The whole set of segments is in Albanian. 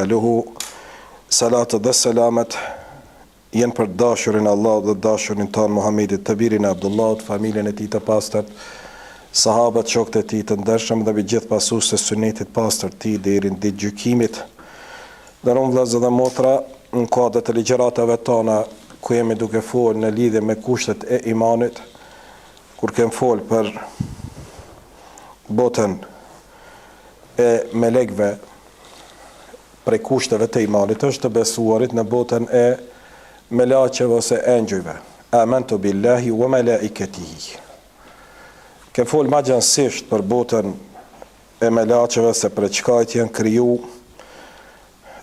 Aluhu salatë dhe selamet jenë për dashurin Allah dhe dashurin tanë Muhammedit të birin e Abdullahut, familjen e tij të pastërt, sahabët, shokët e tij të ndershëm dhe gjithë pasuesët e sunetit pastër të tij deri në ditë gjykimit. Nderuar vëllezër dhe motra, në kuadër të ligjëratave tona ku jemi duke folë në lidhje me kushtet e imanit, kur kem folë për botën e melekëve, prej kushteve të imanit është të besuarit në botën e melaqeve ose engjëjve. Amantu billahi wa malaikatihi. Kem folë ma gjënsisht për botën e melaqeve, se për çkajt janë kriju,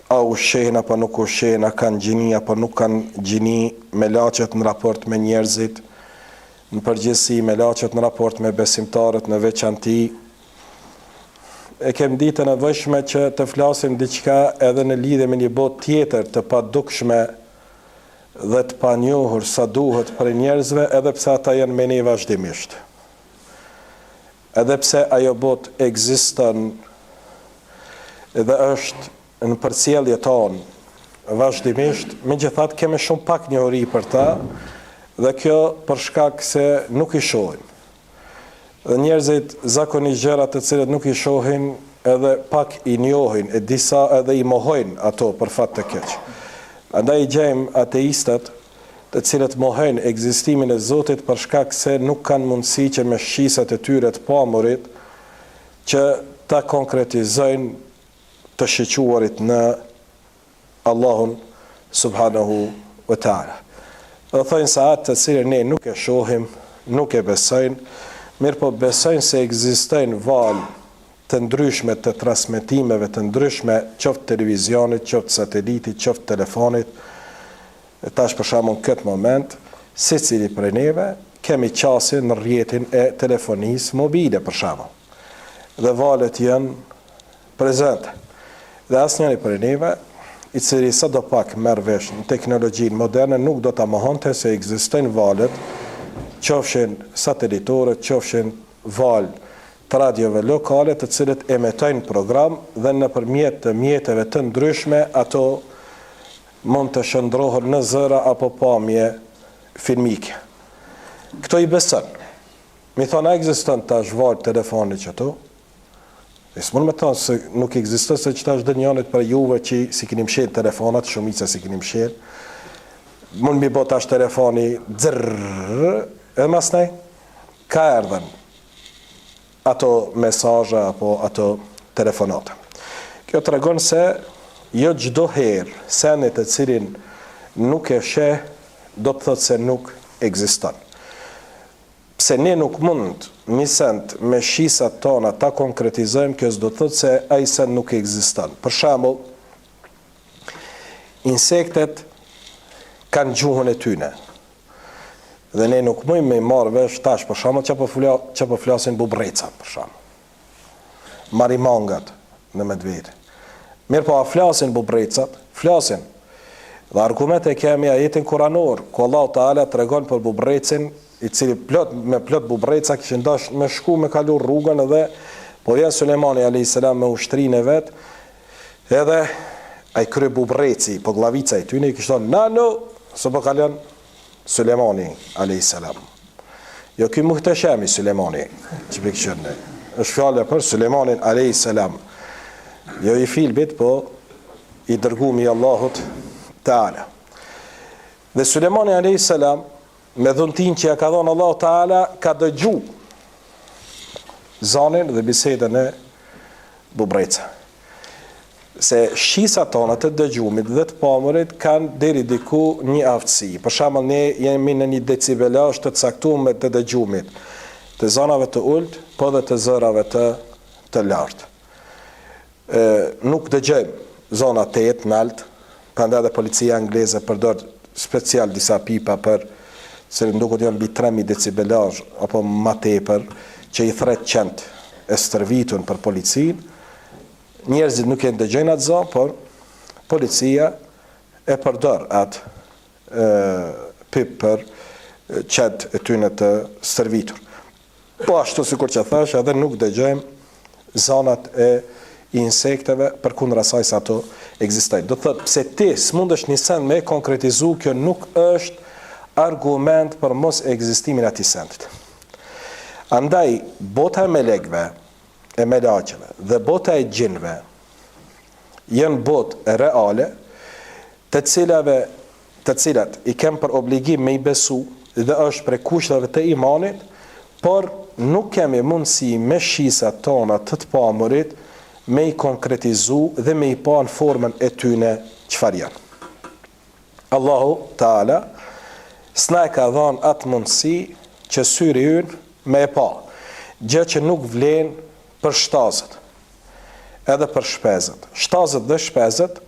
a ushqen apo nuk ushqen, a kanë gjini apo nuk kanë gjini, melaqet në raport me njerëzit, në përgjithësi melaqet në raport me besimtarët në veçanti. E kem ditë e nevojshme që të flasim diçka edhe në lidhje me një botë tjetër të padukshme dhe të panjohur sa duhet për njerëzve, edhe pse ata janë me ne vazhdimisht. Edhe pse ajo botë ekziston dhe është në përcjellje tonë vazhdimisht, megjithatë kemi shumë pak njohuri për ta, dhe kjo për shkak se nuk i shohim. Dhe njerëzit zakonisht gjërat të cilët nuk i shohin edhe pak i njohin, e disa edhe i mohojnë ato për fat të keq. Andaj gjejmë ateistët të cilët mohojnë ekzistimin e Zotit për shkak se nuk kanë mundësi që me shqisat e tyre të pamurit që ta konkretizojnë të shiquarit në Allahun subhanahu wa ta'ala. Dhe thojnë se atë të cilën ne nuk e shohim, nuk e besojnë, mirë po besojnë se ekzistojnë valë të ndryshme të transmetimeve të ndryshme, qoftë televizionit, qoftë satelitit, qoftë telefonit. E tash për shembull në këtë moment, secili prej neve kemi qasin në rrjetin e telefonisë mobile për shembull. Dhe valët janë prezente. Dhe asnjëri prej neve, i cili sadopak merr vesh në teknologjinë moderne, nuk do ta mohonte se ekzistojnë valët, qofshin satelitorët, qofshin valë të radiove lokale të cilët emitojnë program dhe nëpërmjet të mjeteve të ndryshme ato mund të shndrohen në zëra apo pamje filmike. Këto i beson. Mi thonë, a ekziston tash valë telefoni që to? E s'mund me thonë se nuk ekziston, se që tash dënjanit për juve që si keni mshel telefonat, shumica si keni mshel, mund mi bo tash telefoni dzrrrr, edhe mas nej, ka erdhen ato mesazhe apo ato telefonate. Kjo të regon se jo çdo herë senet e cilin nuk e sheh, do të thotë se nuk ekziston. Pse ne nuk mund një send me shisat tona ta konkretizojmë, kjo s'do të thotë se ai send nuk ekziston. Për shembull, insektet kanë gjuhën e tyne. Dhe ne nuk mujmë me marrë vesh tash, për shembull, që po flasin bubrecat, për shembull. Marimangat në Medvedë. Mirë po, a flasin bubrecat? Flasin. Dhe argumente kemi ajetin kuranor, ku Allahu Teala tregon për bubrecin, i cili me plot bubreca kishin dash me shku me kalu rrugën, edhe po vjen Sulejmani alayhis salam me ushtrinë e vet, edhe ai kry bubreci, po glavica e tyne i kishte thonë, "Nano, s'po po kalon Sulejmani alayhis salam." Jo ky muhteshemi Sulejmani, që pikëshën, është fjala për Sulejmanin alayhis salam. Jo i filbit, po i dërguami i Allahut Teala. Dhe Sulejmani alayhis salam, me dhuntin që ja ka dhënë Allahu Teala, ka dëgju zanin dhe bisedën e bubreca. Se shisat tona të dëgjumit dhe të pamurit kanë deri diku një aftësi. Për shembull, ne jemi në një decibelash të caktuar të dëgjumit, të zonave të ulët, po dhe të zërave të lartë. Nuk dëgjojmë zona 8 në alt, prandaj edhe policia angleze përdor special disa pipa për se nduket janë mbi 3000 decibelash apo më tepër, që i thret qend e stërvitun për policinë. Njerëzit nuk e dëgjojnë atë zonë, por policia e përdor atë pip për qend e tyne të stërvitur. Po ashtu sikur që thash, edhe nuk dëgjojmë zonat e i insekteve përkundër asaj se ato ekzistojnë. Do të thotë pse ti s'mundesh një send me konkretizu, kjo nuk është argument për mos ekzistimin e atij sendit. Andaj bota e melekëve, e melaqeve dhe bota e gjinëve janë botë reale, të cilat i kem për obligim me i besu dhe është prej kushtave të imanit, por nuk kemi mundësi me shisat tona të pamurit me i konkretizu dhe me i pa në formën e tyne çfarë janë. Allahu Teala s'na e ka dhënë atë mundësi që syri ynë me e pa, gjë që nuk vlen për shtazët, edhe për shpezët. Shtazët dhe shpezët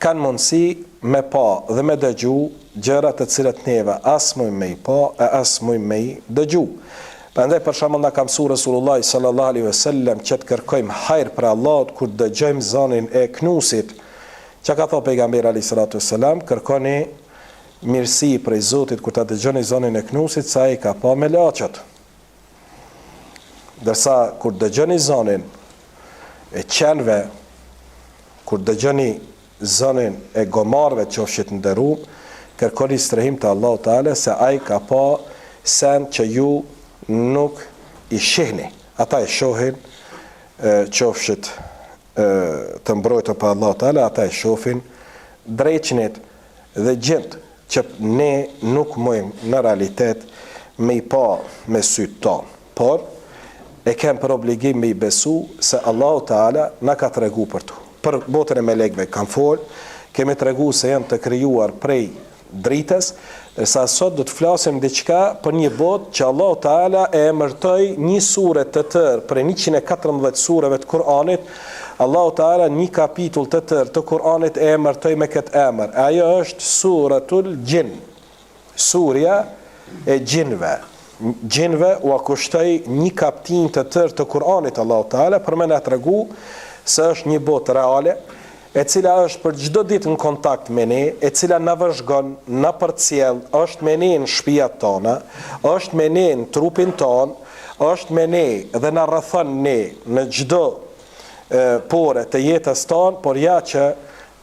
kanë mundësi me pa dhe me dëgju gjëra të cilat neve as mujmë me i pa e as mujmë me i dëgju. Prandaj për shembull na ka mësuar Resulullah sallallahu alaihi wasallam që të kërkojmë hajër për Allahut kur dëgjojmë zanin e knusit. Çka ka thënë pejgamberi alayhi salatu wasalam, kërkoni mirësi prej Zotit kur ta dëgjoni zanin e knusit, sa ai ka pa me laçat. Dërsa kur dëgjoni zanin e qenve, kur dëgjoni zanin e gomarve qofshit nderuar, kërkoni strehim të Allahu Teala se ai ka pa sen që ju nuk i shihni. Ata e shohin qofshit të mbrojtur për Allahu Teala, ata e shohin dreqnit dhe gjint që ne nuk mujmë në realitet me i pa me sytë tonë. Por e kem për obligim me i besu se Allahu Teala na ka tregu për tu. Për botën e melekëve kam fol, kemi tregu se janë të krijuar prej dritës, sa sot do të flasim diçka për një botë që Allahu Teala e emërtoi një sure të tërë për 114 sureve të Kur'anit. Allahu Teala një kapitull të tërë të Kur'anit e emërtoi me këtë emër. Ajo është Suratul Jin. Surja e gjinëve. Gjinëve u kushtoi një kapitull të tërë të Kur'anit Allahu Teala për më na tregu se është një botë reale, e cila është për çdo ditë në kontakt me ne, e cila na vëzhgon, na përcjell, është me ne në shtëpiat tona, është me ne në trupin ton, është me ne dhe na rrethon ne në çdo pore të jetës tonë, por ja që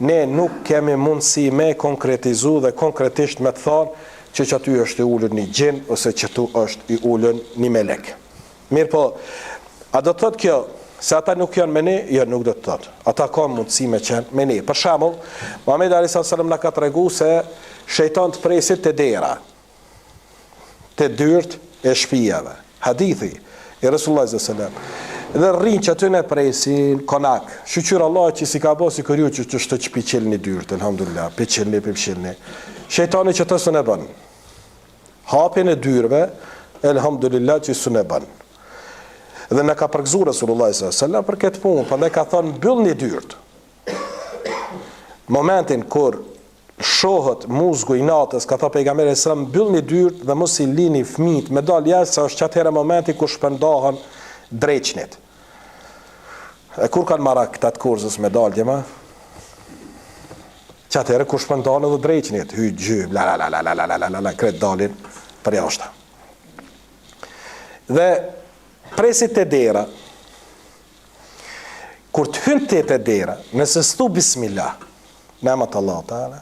ne nuk kemi mundësi me konkretizu dhe konkretisht me të thonë që aty është i ulur një gjin ose që tu është i ulur një melek. Mirë po, a do të thotë kjo se ata nuk janë me ne? Jo, nuk do të thotë. Ata kanë mundësi me qenë me ne. Për shembull, Muhamedi alayhis salam na ka treguar se shejtani presit te dera, te dyert e shtëpive. Hadithi i Resulullah sallallahu alaihi wasallam. Dhe rrin që aty në presin konak. Shqyr Allah që si ka bosi kërju që të shpiqel një dyrt, elhamdulillah, piqelni, piqelni. Shejtani që të së ne bën. Hapjen e dyrve, elhamdulillah që së ne bën. Dhe në ka përgëzuar Resulullah sallallahu alaihi wasallam për këtë punë, prandaj ka thonë mbyllni dyrt. Momentin kur shohët muzgu i natës, ka thënë pejgamberi sallallahu alaihi wasallam, mbyllni dyrt dhe mos i lini fëmijët me dal jashtë, sa është atëherë momenti kur shpërndahen dreqnit. E kur kanë marrë këta të kurzës me dalje ma? Që atëherë kur shpërndahen edhe dreqnit, hyj gjym, la kret dalin për jashtë. Dhe presit të dera, kur të hynë të dera, nëse s'tu bismillah, nemat Allah Teala,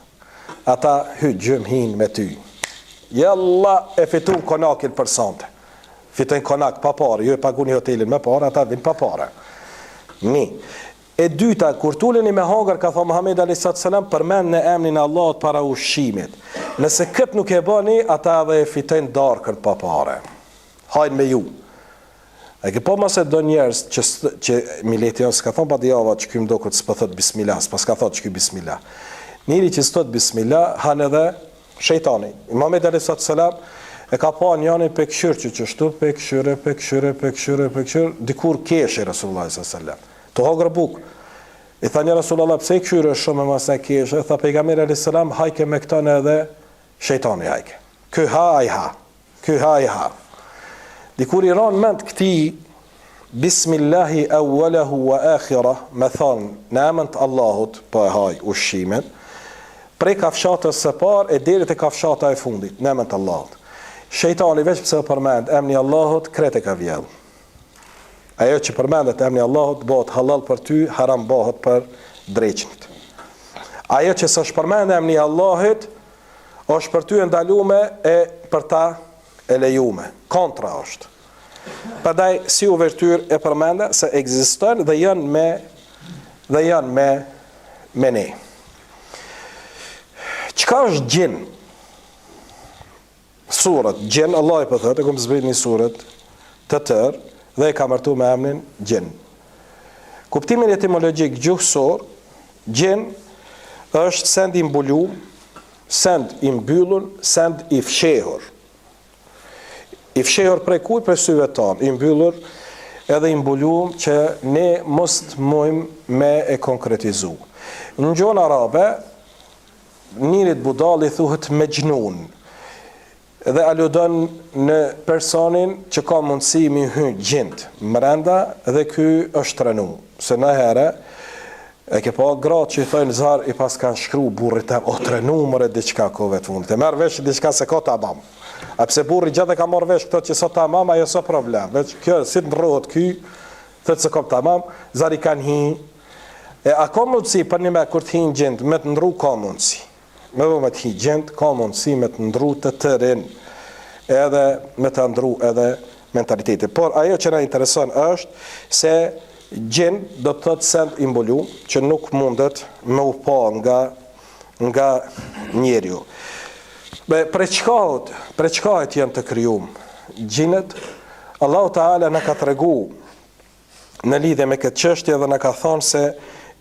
ata hyj gjym hin me ty. Jalla e fitu konakil për sante. Fitojnë konak pa parë, ju e paguni hotelin me parë, ata vinë pa parë. Ni. E dyta, kur tuleni me hangër, ka thënë Muhamedi alayhis salam, përmend në emrin e Allahut para ushqimit. Nëse kët nuk e bëni, ata edhe e fitojnë darkën pa parë. Hajnë me ju. E ke po mëse do njerëz që mileti ose ka thonë pa djava që ky mdokut s'po thot bismillah, s'pas ka thot që ky bismillah. Njëri që s'thot bismillah, han edhe shejtani. Muhamedi alayhis salam e ka pa njëri pe këshyr që shtu pe këshyr, dikur keshë Resulullah sallallahu alaihi wasallam. To hogër buk. I tha një Resulullah, pse këshyr është shumë mas në keshë? Tha pejgamberi alayhis salam, hajke me këtën edhe shejtani hajke. Ky ha ai ha. Ky ha ai ha. Dikur i ranë mend këti Bismillahi awwalahu wa akhirah, me thonë në emën të Allahut, po e haj ushqimin, prej kafshatës së parë e deri te kafshata e fundit, në emën të Allahut. Shejtani veç pse përmend emrin e Allahut, krete ka vjedh. Ajo që përmendet emri Allahut bëhet halal për ty, haram bëhet për dreqnit. Ajo që s'është përmendet emri Allahut, është për ty e ndalume e për ta e lejume. Kontra është. Përndaj, si uvertyr e përmende se ekziston dhe janë me ne. Çka është gjin? Surat gjin, Allah i përthët, e kom zbrit një surat të tërë, dhe e ka mërtu me emnin gjin. Kuptimin etimologjik gjuhësor, gjin është send i mbulum, send i mbyllur, send i fshehur. I fshehur prej kuj, prej syve tanë, i mbyllur edhe i mbulum që ne mos të mujmë me e konkretizu. Në gjuhën arabe, njërit budalli thuhet me gjnun, dhe aludon në personin që ka mundësi mi hy gjint mrenda dhe ky është trenu. Se në herë, e ke pa gratë që i thojnë zar i pas kanë shkru burrit e o trenu mëre diqka kove të fundit. E merë vesh diqka se ka ta mam. A pse burri gjithë e ka marrë vesh këto që sot ta mam, ajo so problem. Veç kjo, si të nërrohet ky, thët se ka ta mam, zar i kanë hi. E a ka mundësi për një me kur të hi në gjint, me të ndru ka mundësi. Me vë me të hi gjint, ka mundësi me të ndru të tërin, edhe me të ndru edhe mentalitetit. Por ajo që na intereson është se gjint do të thotë send i mbulu, që nuk mundet me u pa nga njeriu. Pre çkahet janë të kryum gjinët, Allahu Teala na ka tregu në lidhje me këtë çështje dhe na ka thonë se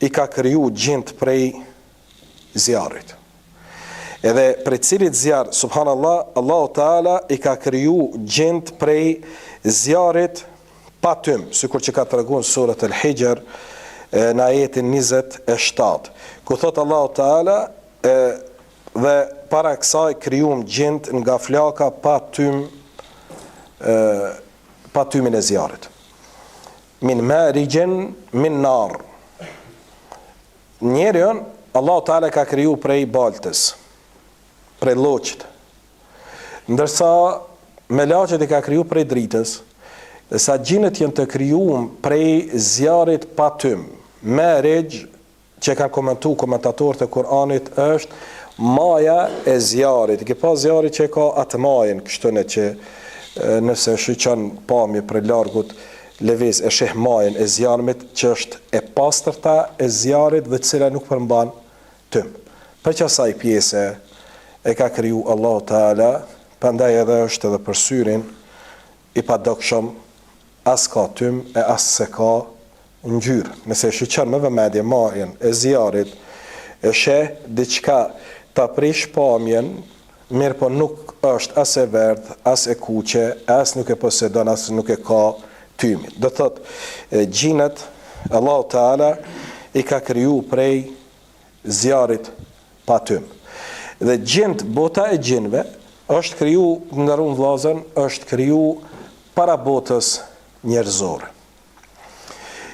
i ka kriju gjint prej zjarrit. Edhe prej cilit zjarr, subhanallah, Allahu Teala i ka kriju gjint prej zjarrit pa tym, sikur që ka treguar surat Al-Hijr në ajetin 27, ku thot Allahu Teala dhe para kësaj krijuam gjint nga flaka pa tymin e zjarrit. Min marijin min nar. Njerion Allahu Teala ka kriju prej baltës, prej lloqit. Ndërsa me laçet i ka kriju prej dritës, dhe sa gjinët janë të krijuar prej zjarrit pa tym. Marij, që kanë komentuar komentatorët e Kuranit, është maja e zjarrit. Ke pa zjarri që ka atë majën, kështu në që nëse shqyqan pamje për largut lëviz e sheh majën e zjarmit që është e pastërta e zjarrit dhe cila nuk përmban tym. Për që asaj pjese e ka kriju Allahu Teala, prandaj edhe është edhe për syrin i padokshëm, as ka tym e as se ka ngjyrë. Nëse shqyqan me vëmendje majën e zjarrit, e sheh diçka ta prish pamjen, mirë po nuk është as e verdh, as e kuqe, as nuk e posedon, as nuk e ka tymin. Do thot, gjinët, Allahu Teala i ka kriju prej zjarrit pa tym. Dhe gjint, bota e gjinve, është kriju, ndërun vllazën, është kriju para botës njerëzore.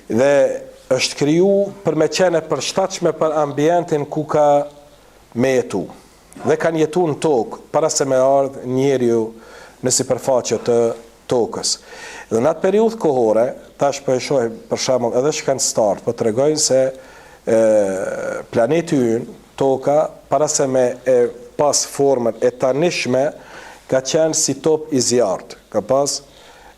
Dhe është kriju për me qene përshtatshme për ambientin ku ka me jetu. Dhe kanë jetu në tokë, para se me ardhë njeriu në sipërfaqe të tokës. Dhe në atë periudhë kohore, tash po e shohim për shembull edhe shkencëtarët po tregojnë se planeti ynë, toka, para se me e pas formën e tanishme, ka qenë si top i zjarrt. Ka pas,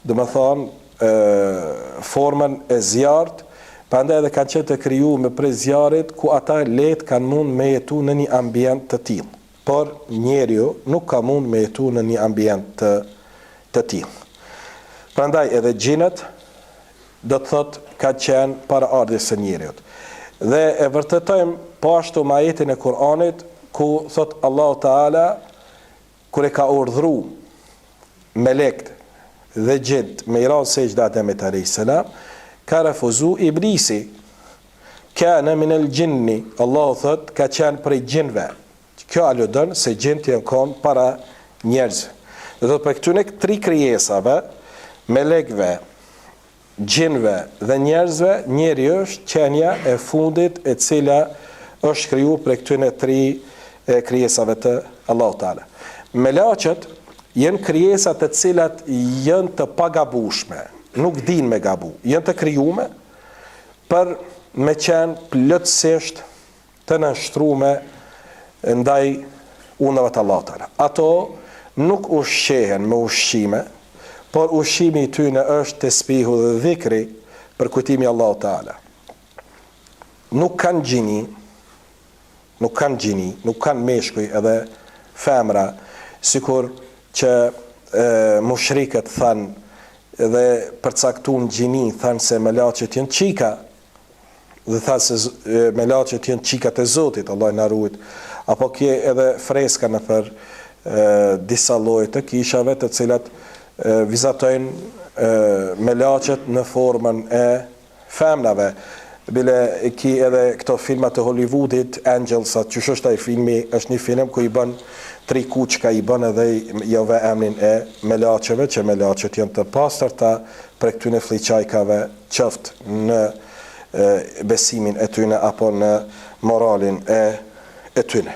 do të thonë, formën e zjarrt, prandaj edhe kanë qenë të krijuar me prej zjarrit ku ata lehtë kanë mund me jetu në një ambient të tillë. Por njeriu nuk ka mund me jetu në një ambient të tillë. Prandaj edhe gjinët do të thotë ka qenë para ardhjes së njeriut. Dhe e vërtetojmë po ashtu me ajetin e Kuranit ku thot Allahu Teala kur e ka urdhëruar melekt dhe gjint me i ranë sejdë Ademit alayhis salam, ka refuzu Iblisi. Kana min al-jinni, Allahu thot ka qenë prej gjinve. Kjo aludon se gjint janë kon para njerëzve. Dhe thot për këtyne tri krijesave, melekve, gjinve dhe njerëzve, njeri është qenja e fundit e cila është kriju për këtyne tri krijesave të Allahu Teala. Melaqet janë krijesat të cilat janë të pagabueshme. nuk din me gabu. Janë të krijume për me qenë plotësisht të nënshtrume ndaj unave të Allahut Teala. Ato nuk ushqehen me ushqime, por ushqimi i tyre është tesbihu dhe dhikri për kujtimi Allahut Teala. Nuk kanë gjini, nuk kanë meshkuj edhe femra, sikur që mushrikët thanë dhe përcaktun gjini, thanë se melaçet janë qika, dhe thanë se melaçet janë qikat e Zotit, Allah na ruaj. Apo kje edhe freska në për disa lloje të kishave të cilat vizatojnë melaçet në formën e femrave. Bile ki edhe këto filmat të Hollywoodit, Angels, që është ai filmi, është një film ku i bën 3 kuçka, i bën edhe jove emrin e melaçeve, që melaçet janë të pastërta për këtyne fliçajkave, qoftë në besimin e tyne apo në moralin e tyne.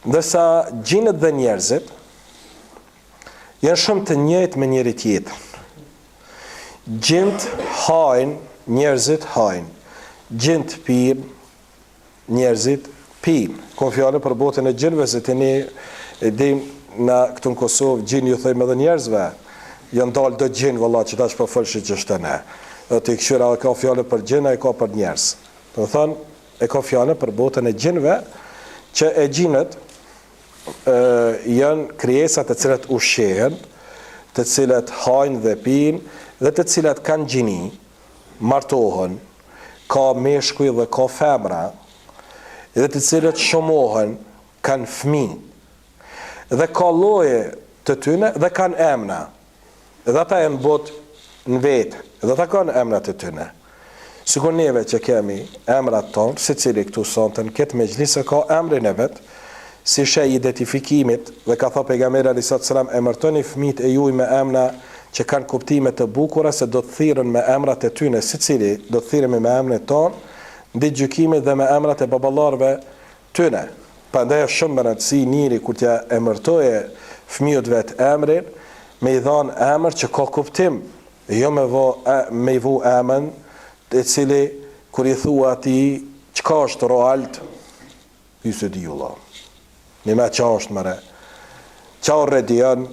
Ndërsa gjinët dhe njerëzit janë shumë të njëjtë me njëri tjetrin. Gjinët hajnë, njerëzit hajnë. Gjinët pirë, njerëzit pirë. Kom fjallë për botën e gjinëve, se të ne e dim na këtu në Kosovë, gjinë ju thëjmë edhe njerëzve. Janë dalë do gjinë, vëlla, që ta shpo fërshë që është të ne. Dhe të i këshyra e ka fjallë për gjinë, e ka për njerëz. Të thënë, e ka fjallë për botën e gjinëve, që e gjinët janë krijesat të cilat ushqehen, të cilat hajnë dhe pinë, dhe të cilat kanë gjini, martohen, ka meshkuj dhe ka femra, dhe të cilat shumohen, kanë fëmijë, dhe ka lloje të tyne dhe kanë emra, dhe ata janë botë në vetë, dhe ata kanë emrat të tyne. Sikur neve që kemi emrat tonë, secili këtu sonte në këtë mexhlis ka emrin e vet, si shej identifikimit, dhe ka thënë pejgamberi alayhis salam, emërtoni fëmijët e juaj me emra që kanë kuptime të bukura, se do të thirrën me emrat e tyne, secili do të thirremi me emrin tonë, në gjykimit dhe me emrat e baballarëve tyne. Prandaj është shumë rëndësi njëri kur t'ja emërtoje fëmijët vet emrin, me i dhanë emër që ka kuptim, jo me i vu emën, e cili kur i thua atij çka është Roald, hyse di Allah. Në me qa është mëre. Qa redion,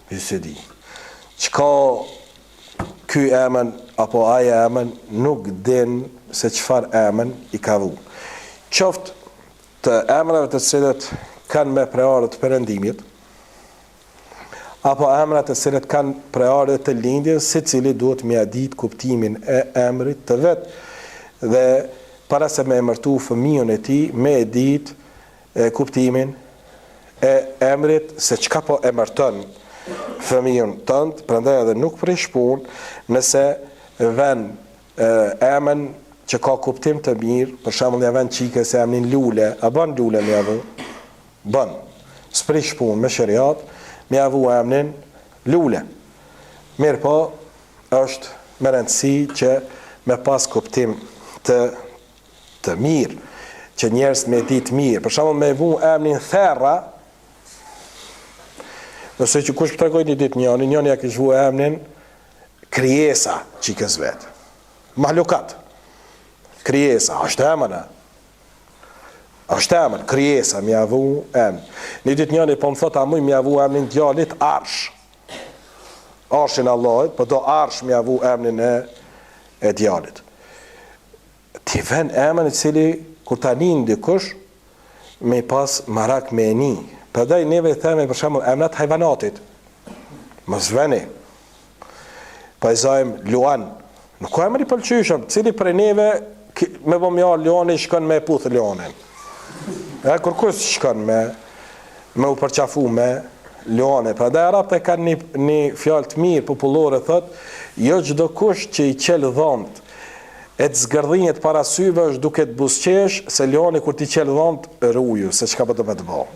hyse di. Qka ky emën, apo aja emën, nuk din se qfar emën i ka vu. Qoftë të emrave të cilët kanë me prearët perëndimit, apo emrat të cilët kanë prearët të lindjes, se cili duhet me adit kuptimin e emrit të vetë, dhe para se me emërtu fëmijën e ti, me edit kuptimin e emrit, se çka po emërton fëmijën tënd, prandaj edhe nuk prish punë nëse vën emën që ka kuptim të mirë, për shembull ja vën çike se emrin Lule, a bën Lule me avë? Bën. S'prish punë me shariat, me avë emrin Lule. Mirë po, është me rëndësi që me pas kuptim të mirë, që njerëz me ditë mirë. Për shembull me vu emrin Therra, nëse që kush tregoj një ditë njëri ja kish vu emrin Krijesa çikës vet. Mahlukat. Krijesa, është emra. Është emër, Krijesa më vu emrin. Një ditë njëri po më thot a më ia vu emrin djalit Arsh. Arshin Allahit, po do Arsh më vu emrin e djalit. Ti vën emrin i cili kur ta nin dikush me pas marak me ni. Përdej neve theme për shembull emrat hajvanatit. Mos veni. Pa i zajmë Luan. Nuk ka emri pëlqyshëm, cili prej neve me bëm ja Luani shkon me puth Luanin. Kur kush shkon me u përqafu me Luani. Përdej arabët e kanë një fjalë të mirë popullore, thot, jo çdo kush që i qel dhomët e të zgërdhinjet para syve është duke të busqesh, se Luani kur ti qel dhomët rruju, se çka po do me të bëj.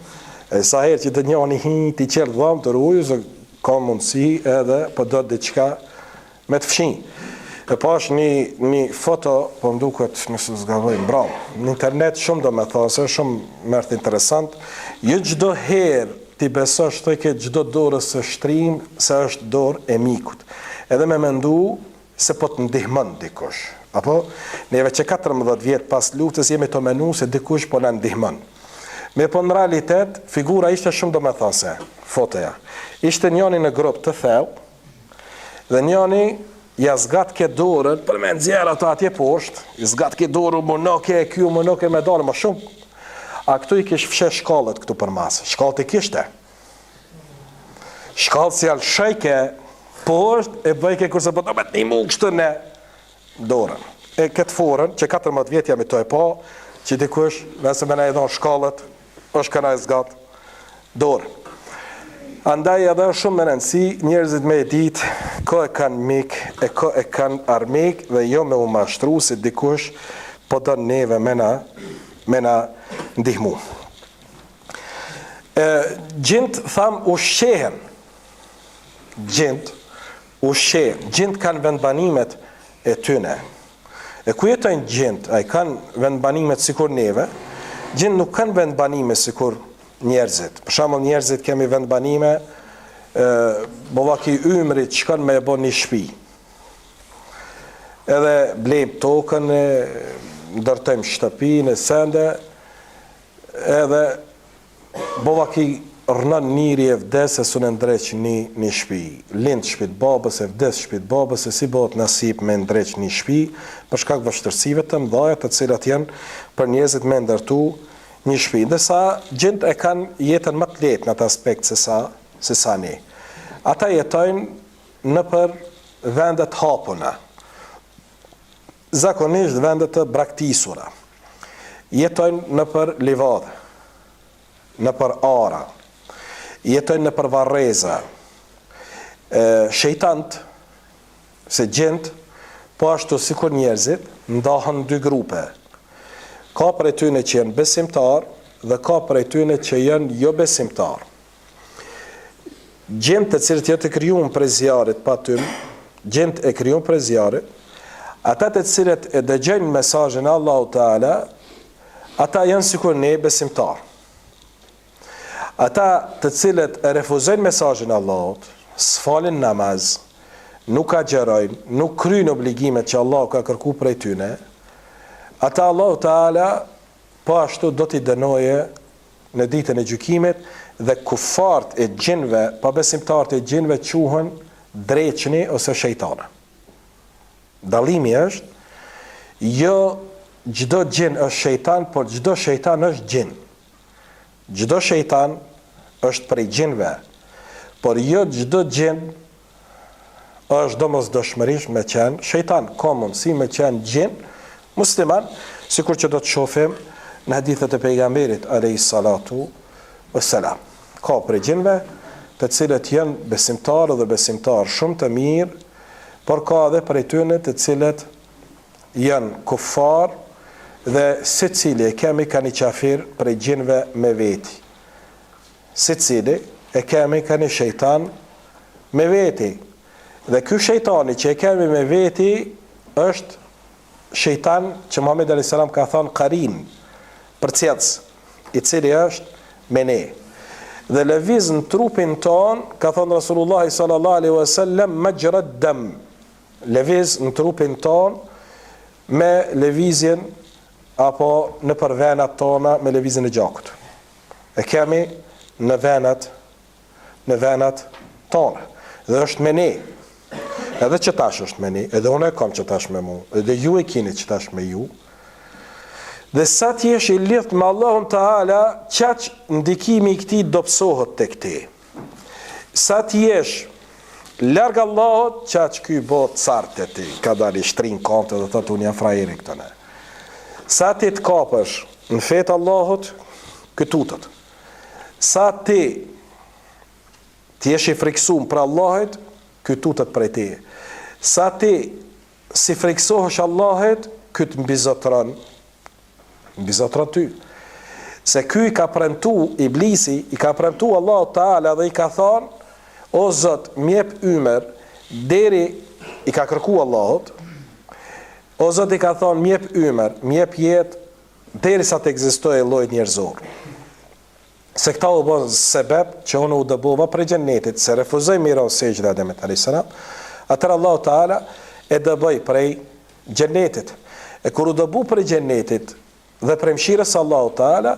Sa herë që të njëni ti qel dhomët rruju, se ka mundësi edhe po do diçka me të fshin. E pash një foto, po më duket nëse zgavojmë, bravo. Në internet shumë do me thasë, shumë mërth interesant, jo çdo herë ti besosh të ke çdo dorës së shtrim se është dorë e mikut. Edhe me mendu se po të ndihmon dikush. Apo neve që 14 vjet pas luftës jemi të menu se dikush po na ndihmon. Me po në realitet figura ishte shumë domethënëse, fotoja. Ishte njëri në grup të thellë dhe njëri ja zgat ke dorën për me nxjerr ato atje poshtë, i zgat ke dorën monoke, kjo monoke me dalë më shumë. A këtu i kish fshe shkallët këtu për masë. Shkallët i kishte. Shkallët si alshejke poshtë e bëjke kurse po të me të një mund kështë në dorën. E këtë forën, që 14 vjet jam i to e pa, që dikush, nëse me na i dhon shkallët, është këna e zgat dorën. Andaj edhe shumë më rëndësi njerëzit me e ditë ko e kanë mik e ko e kanë armik dhe jo me u mashtru se dikush po do neve me na ndihmu. Gjint tham ushqehen. Gjint kanë vendbanimet e tyne. E ku jetojnë gjint, a i kanë vendbanimet sikur neve, gjint nuk kanë vendbanime sikur njerëzit. Për shembull njerëzit kemi vendbanime, bovaki ymrit shkon me e bo një shtëpi. Edhe blejmë tokën, ndërtojmë shtëpinë, sende, edhe bovaki rënon njëri e vdes e sunë ndreq një shtëpi. Lind shtëpit babës e vdes shtëpit babës e si bëhet nasip me ndreq një shtëpi për shkak vështirësive të mëdha të cilat janë për njerëzit me ndërtu një shtëpi. Ndërsa gjint e kanë jetën më të lehtë në atë aspekt se sa ne. Ata jetojnë në për vendet hapuna. Zakonisht vendet të braktisura. Jetojnë në për livadë, në për ara, jetojnë në për varreza. Shejtant, se gjint, po ashtu sikur njerëzit, ndahen dy grupe. Ka për e tyne që janë besimtar dhe ka për e tyne që janë jo besimtar. Gjint të cilët jetë e kryun për zjarit pa tymë, gjint e kryun për zjarit, ata të cilët e dëgjojnë mesazhin e Allahu Teala, ata janë sikur ne besimtar. Ata të cilët e refuzojnë mesazhin e Allahut, s'falin namaz, nuk agjerojnë, nuk kryjnë obligimet që Allahu ka kërku prej tyne, ata Allahu Teala po ashtu do t'i dënoje në ditën e gjykimit dhe kufart e gjinve, pa besimtarët e gjinve quhen dreqni ose shejtana. Dallimi është jo çdo gjin është shejtan, por çdo shejtan është gjin. Çdo shejtan është prej gjinve, por jo çdo gjin është domosdoshmërisht me qenë shejtan. Ka mundësi me qenë gjin musliman, sikur që do të shohim në hadithet e pejgamberit alayhis salatu wassalam. Ka prej gjinve të cilët janë besimtarë dhe besimtarë shumë të mirë, por ka edhe prej tyre të cilët janë kufar dhe secili e kemi ka një qafir prej gjinve me veti. Secili e kemi ka një shejtan me veti. Dhe ky shejtani që e kemi me veti është shejtan që Muhamedi alayhis salam ka thënë qarin, përcjellës, i cili është me ne. Dhe lëviz në trupin ton, ka thënë Rasulullah sallallahu alaihi wasallam majra dam. Lëviz në trupin ton me lëvizjen apo në për venat tona me lëvizjen e gjakut. E kemi në venat tona. Dhe është me ne. Edhe që tash është me ne, edhe unë e kam që tash me mu, edhe ju e kini që tash me ju. Dhe sa t'jesh i lidh me Allahun Teala, qaq ndikimi i këtij dobësohet tek ti. Sa t'jesh larg Allahut, qaq ky bëhet cart te ti, ka dalë shtrin kontë dhe thotë unë jam frajeri këtu ne. Sa ti të kapësh në fetë Allahut, këtutet. Sa ti t'jesh i friksuar për Allahut, këtutet prej ti. Sa ti si friksohesh Allahut, kët mbizotron ty. Se ky i ka premtu iblisi, i ka premtu Allahu Teala dhe i ka thonë, o Zot, mjep ymer, deri i ka kërku Allahut, o Zot i ka thonë, mjep ymer, mjep jetë, deri sa të ekzistojë lloji njerëzor. se këta u bën sebeb që unë u dëbova prej xhennetit, se refuzoi miro sejdë Ademit alayhis salam, atëra Allahu Teala e dëboi prej xhennetit. E kur u dëbu prej xhennetit dhe prej mëshirës Allahu Teala,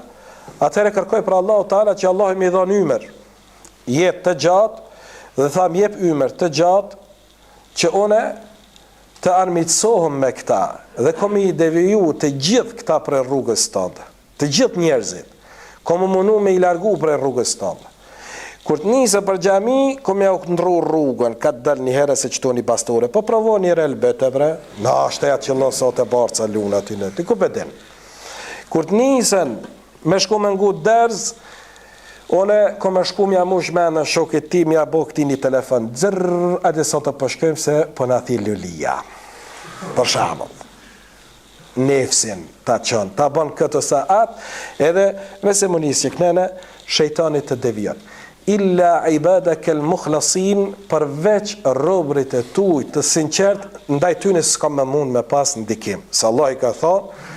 atëherë kërkoi për Allahu Teala që Allahu më dhon ymer, jetë të gjatë dhe tha më jep ymer të gjatë që une të armiqsohem me këta dhe kom i deviju të gjithë këta për rrugës tënde, të gjithë njerëzit. Kom më mundu me i largu për rrugës tënde. Kur të nisë për xhami, kom ja u ndru rrugën, ka të dal një herë se qëto një pastore, po provo një relbete bre, na shteja që lënë sot e barca luna ty në, ti ku bedin. Kur të nisën me shku me ngu dërz, one kom e shku mja mush me në shokit ti, mja bo këti një telefon, dzërr, adi sot të përshkojmë se po në thi lulia. Për shamull. Nefsin ta qënë, ta bën këtë saat, edhe nëse më njësë që kënene, shejtanit të devion. Illa ibadaka al-mukhlasin, përveç robrit e tuj të sinqert, ndaj tyne s'ka më mund me pas ndikim. Se Allah i ka thonë,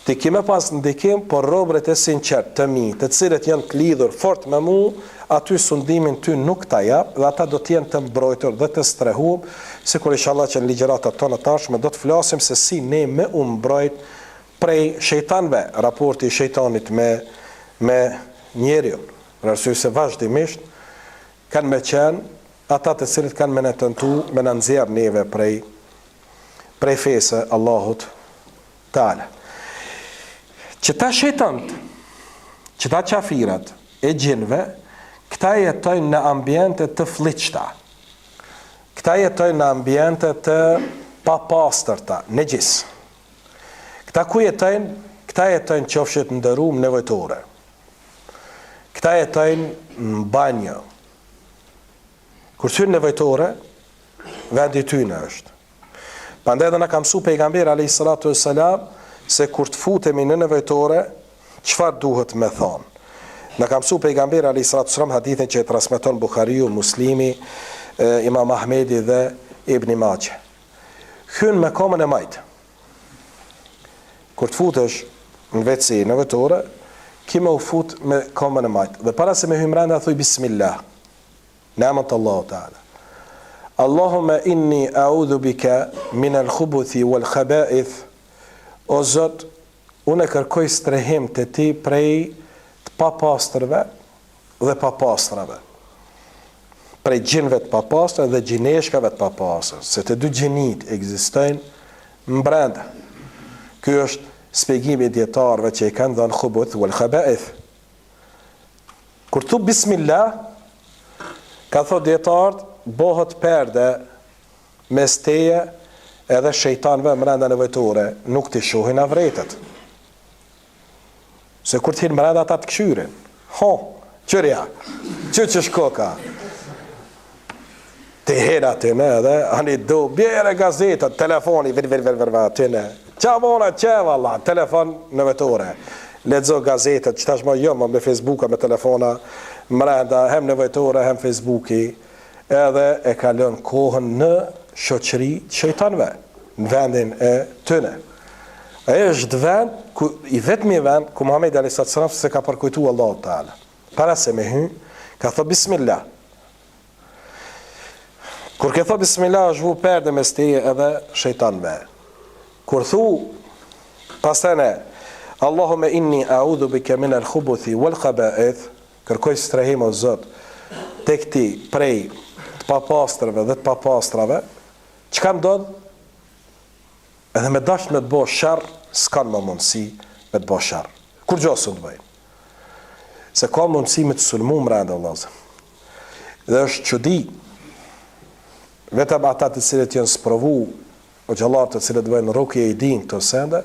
ti ki me pas ndikim, por robrit e sinqert të mi, të cilët janë të lidhur fort me mu, aty sundimin ty nuk ta jap, dhe ata do t'jenë të mbrojtur dhe të strehum, sikur inshallah që në ligjëratat tona tashme do të flasim se si ne me u mbrojt prej shejtanëve, raporti i shejtanit me njeriu. Për arsye se vazhdimisht kanë me qenë ata të cilët kanë me në tentu me në nxjerr neve prej fesë Allahut Teala. Që ta shejtant, që ta qafirat e gjinve, këta jetojnë në ambiente të fliqta. Këta jetojnë në ambiente të papastërta, negjis. Këta ku jetojnë? Këta jetojnë qofshet në dërum nevojtore. Këta jetojnë në banjo. Kur thyrë nevojtore, vendi tyne është. Pandaj dhe në kam su pejgamberi alayhis salatu wassalam, se kur të futemi në nevojtore, çfarë duhet me thonë? Në kam su pejgamberi alayhis salatu wassalam hadithin që e transmeton Buhariu, Muslimi, Imam Ahmedi dhe Ibn Majah. Hynë me komën e majtë. Kur të futesh në vetësi nevojtore, kime u fut me komën e majtë. Dhe para se me hymë randa, thuj bismillah. Në emën të Allahu Teala. Allahumma inni a'udhu bika min al-khubuthi wal khaba'ith. O Zot, unë e kërkoj strehim të ti prej të papastrëve dhe papastrave. Prej gjinve të papastra dhe gjineshkave të papastra, se të dy gjinit ekzistojnë mbrenda. Ky është spjegimi i dietarëve që i kanë dhënë khubuth wal khaba'ith. Kur thu bismillah, ka thot dietarët, bëhet perde mes teje edhe shejtanëve mbrenda nevojtore, nuk t'i shohin avretet. Se kur t'hin mbrenda ata të këshyrin, qërja, që shkoka, të hera të ne, edhe, ani do, bjere gazetat, telefoni, të ne, qavona, valla, telefon nevojtore, ledzo gazetat, që tashma jo, me Facebooka, me telefona, mrenda, hem nevojtore, hem Facebooki, edhe e kalon kohën në shoqëri shejtanëve, në vendin e tyne. Ai është vend, i vetmi vend, ku Muhamedi alayhis salam se ka përkujtu Allahu Teala. Para se me hy, ka thë bismillah. Kur ke thë bismillah, është vu perde mes teje edhe shejtanëve. Kur thu, pasene, Allahumma inni a'udhu bika min al-khubuthi wal khaba'ith, kërkoj strehim o Zot, tek ti prej të papastrave dhe të papastrave, çka ndodh? Edhe me dash me të bo sharr, s'kan më mundësi me të bo sharr. Kur gjosë të bëjnë? Se ka mundësi me të sulmu mrenda Allahut. Dhe është çudi, vetëm ata të cilët janë sprovu, o gjallarë të cilët bëjnë rukje i din këto sende,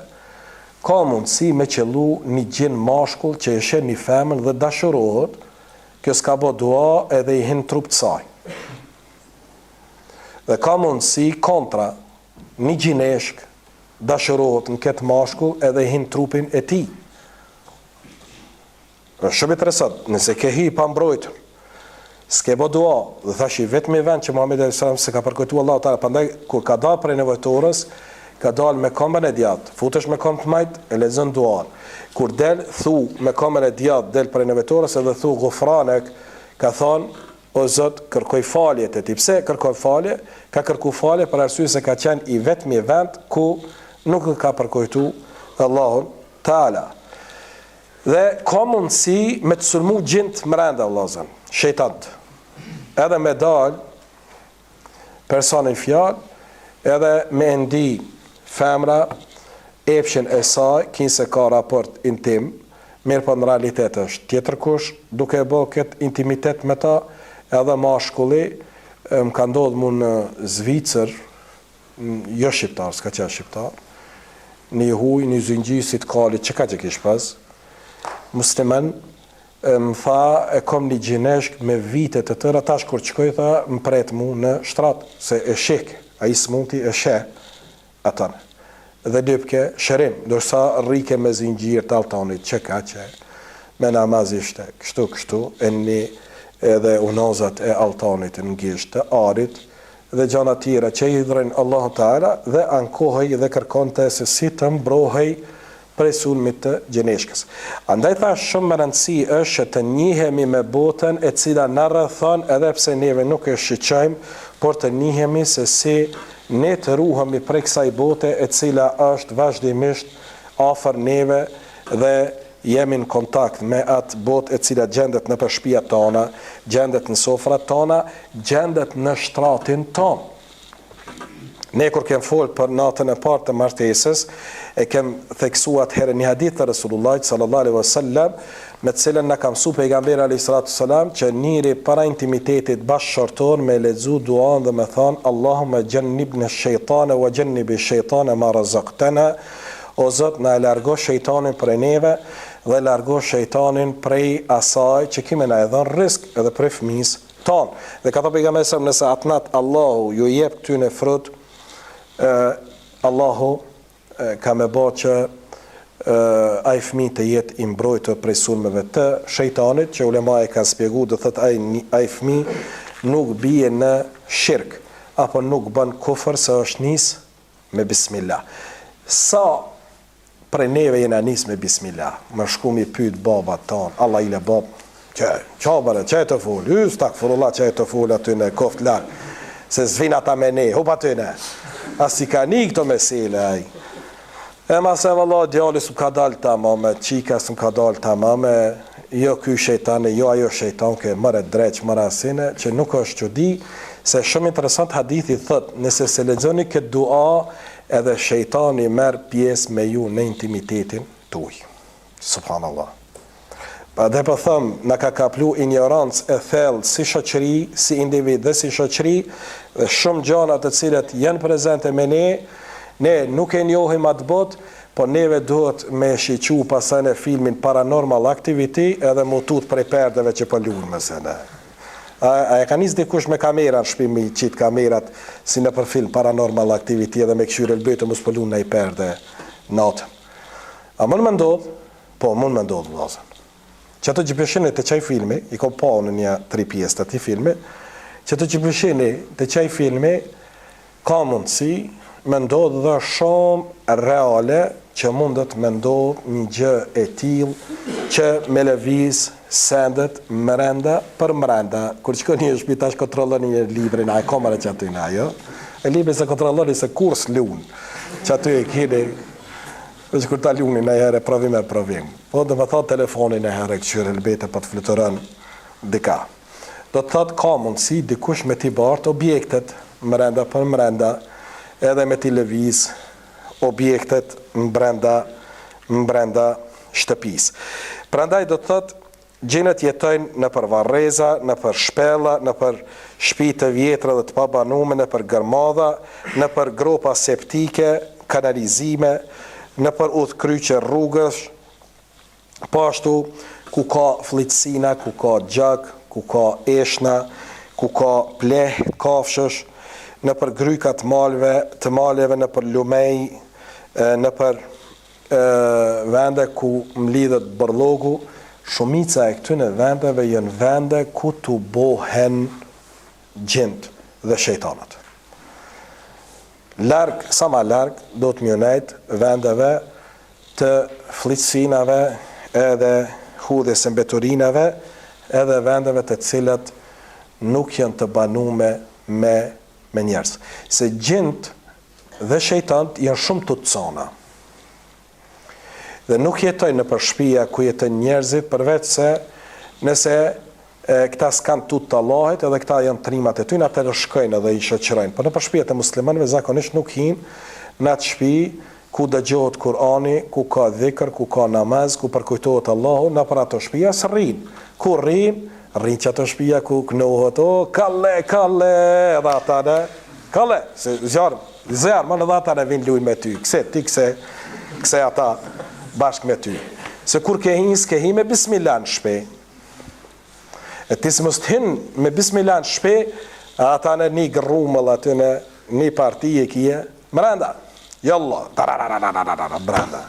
ka mundësi me qellu një gjin mashkull që e shen një femën dhe dashurohet, kjo s'ka bo dua edhe i hin trup të saj. Dhe ka mundësi kontra, një gjineshk dashurohet në këtë mashkull edhe i hin trupin e ti. Është shumë interesant, nëse ke hi pa mbrojtur, s'ke bo dua, dhe thash i vetëm i vend që Muhamedi alayhis salam se ka përkujtu Allahu Teala, prandaj kur ka dalë prej nevojtorës, ka dalë me këmbën e djathtë, futesh me këmbë të majt, e lexon duan. Kur del, thu me këmbën e djathtë, del prej nevetorës edhe thu gufranek, ka thonë, o Zot, kërkoj falje te ti. Pse kërkoj falje? Ka kërku falje për arsye se ka qenë i vetmi vend ku nuk ka përkujtu Allahun Taala. Dhe ka mundësi me të sulmu gjint mrenda Allahun, shejtant. Edhe me dal personin fjalë, edhe me ndi femra epshin e saj, kinse ka raport intim, mirë po në realitet është tjetër kush, duke e bë këtë intimitet me ta, edhe mashkulli, më ka ndodhë mu në Zvicër, jo shqiptar, s'ka qenë shqiptar, një huj, një zëngjisit kalit, që ka që kish pas, musliman, më tha, e kom një gjineshk me vitet të tëra, tash kur qëkoj, tha, më pret mu në shtrat, se e shek, a i smuti e she, atën. Dhe dypke, shërim, dërsa rrike me zingjir të altanit, që ka që, me namaz ishte, kështu, e një, edhe unazat e altanit në gisht të arit dhe gjana tjera që i dhërën Allahu Teala dhe ankohej dhe kërkonte se si të mbrohej prej sulmit të gjeneshkës. Andaj thash shumë më rëndësi është të njihemi me botën e cila në rrethon edhe pse neve nuk e shiqajmë, por të njihemi se si ne të ruhemi prej kësaj bote e cila është vazhdimisht afër neve dhe jemi në kontakt me atë botë e cila gjendet në shtëpiat tona, gjendet në sofrat tona, gjendet në shtratin ton. Ne kur kem folë për natën e parë të martesës, e kem theksuar herë një hadith të Resulullahit sallallahu alaihi wasallam, me të cilën na ka mësuar pejgamberi alayhi salatu wasalam që njëri para intimitetit bashkëshortor me lexu duan dhe me thon Allahumma jannibna ash-shaytana wa jannibi ash-shaytana ma razaqtana. O Zot, na e largo shejtanin prej neve dhe largo shejtanin prej asaj që kime na e dhënë risk edhe prej fëmijës ton. Dhe ka thënë pejgamberi sa nëse atnat Allahu ju jep këtyne frut, Allahu ka me bë që ai fëmijë të jetë i mbrojtur prej sulmeve të shejtanit, që ulema e kanë shpjeguar, do thotë ai fëmijë nuk bie në shirk apo nuk bën kufër se është nis me bismillah. Sa prej neve jena nis me bismillah, më shku mi pyet baba ton, Allah i le bab, qabare, që e të full, stakfirullah që e të full aty në koft larg, se zvina ta me ne, hupa ty ne, as si ka një këto mesele aj. E ma se vëllah, djali s'm ka dalë tamame, qika s'm ka dalë tamame, jo ky shejtane, jo ajo shejtan, ke mëre dreq, mëre asine, që nuk është që di, se shumë interesant hadithi thët, nëse se lexoni këtë dua, edhe shejtani merr pjesë me ju në intimitetin tuaj. Subhanallah. Pa dhe për thëmë, në ka kaplu ignorancë e thellë si shoqëri, si individ dhe si shoqëri, dhe shumë gjëra të cilat janë prezente me ne nuk e njohim atë botë, po neve duhet me shiqu pasaj në filmin Paranormal Activity edhe mu tut prej perdeve që po lunë me se ne. A e ka nis dikush me kamera në shpimi qitë kamerat si në për film Paranormal Activity edhe me këshyre lbëjtë mos pëllun në i perde natën. A mund me ndodhë? Po, mund me ndodhë vëllazën. Që të gjipëshini të qaj filmi, i kom pa në një 3 pjesë të ti filmi, që të gjipëshini të qaj filmi ka mundësi me ndodhë dhe shumë reale që mundet me ndodhë një gjë e tillë që me lëviz sendet mrenda për mrenda. Kur qëko një shpitash kontroloni një librin, a e komare që aty në ajo, e libri se kontroloni se kurs lunë, që aty e kini, që kur ta luni në herë provim e provim. Po dhe me thot telefonin e herë këqyre lbete për të flutërën dika. Do të thot ka mundësi dikush me t'i bartë objektet mrenda për mrenda, edhe me t'i lëviz objektet mbrenda shtëpis. Prandaj do të thot gjinet jetojnë në për varreza, në për shpella, në për shtëpi të vjetra dhe të pabanume, në për gërmadha, në për gropa septike, kanalizime, në për udhkryqe rrugësh, pashtu ku ka flitsina, ku ka gjak, ku ka eshna, ku ka pleh, kafshësh, në për grykat të maleve, në për lumej, në për vende ku mlidhet bërlogu. Shumica e këtyne vendeve janë vende ku të bohen gjint dhe shejtanat. larg, sa ma larg, do të mjënajt vendeve të fliçsinave edhe hudhjes e mbeturinave, edhe vendeve të cilat nuk janë të banume me njerëz. Se gjint dhe shejtant janë shumë të cona. Dhe nuk jetojnë në përshpia ku jetojnë njerëzit, përveç se nëse këta s'kan tut të Allahit, edhe këta janë trimat e tyre, atëherë shkojnë edhe i shoqërojnë. Por në përshpijet e muslimanëve zakonisht nuk hinë në atë shtëpi ku dëgjohet Kur'ani, ku ka dhikr, ku ka namaz, ku përkujtohet Allahu, në për ato shtëpia s'rrin. Ku rrin që ato shtëpia ku knohet, kalle, edhe ata ne, kalle, se zjarë, më në dhe ata ne vinë luj me ty, kse ata bashkë me ty. Se kur ke hi me bismillah në shpe, e ti si mos të hinë me bismillah në shpe, ata në një grumëll aty në një partije kje, mranda, jalla, branda.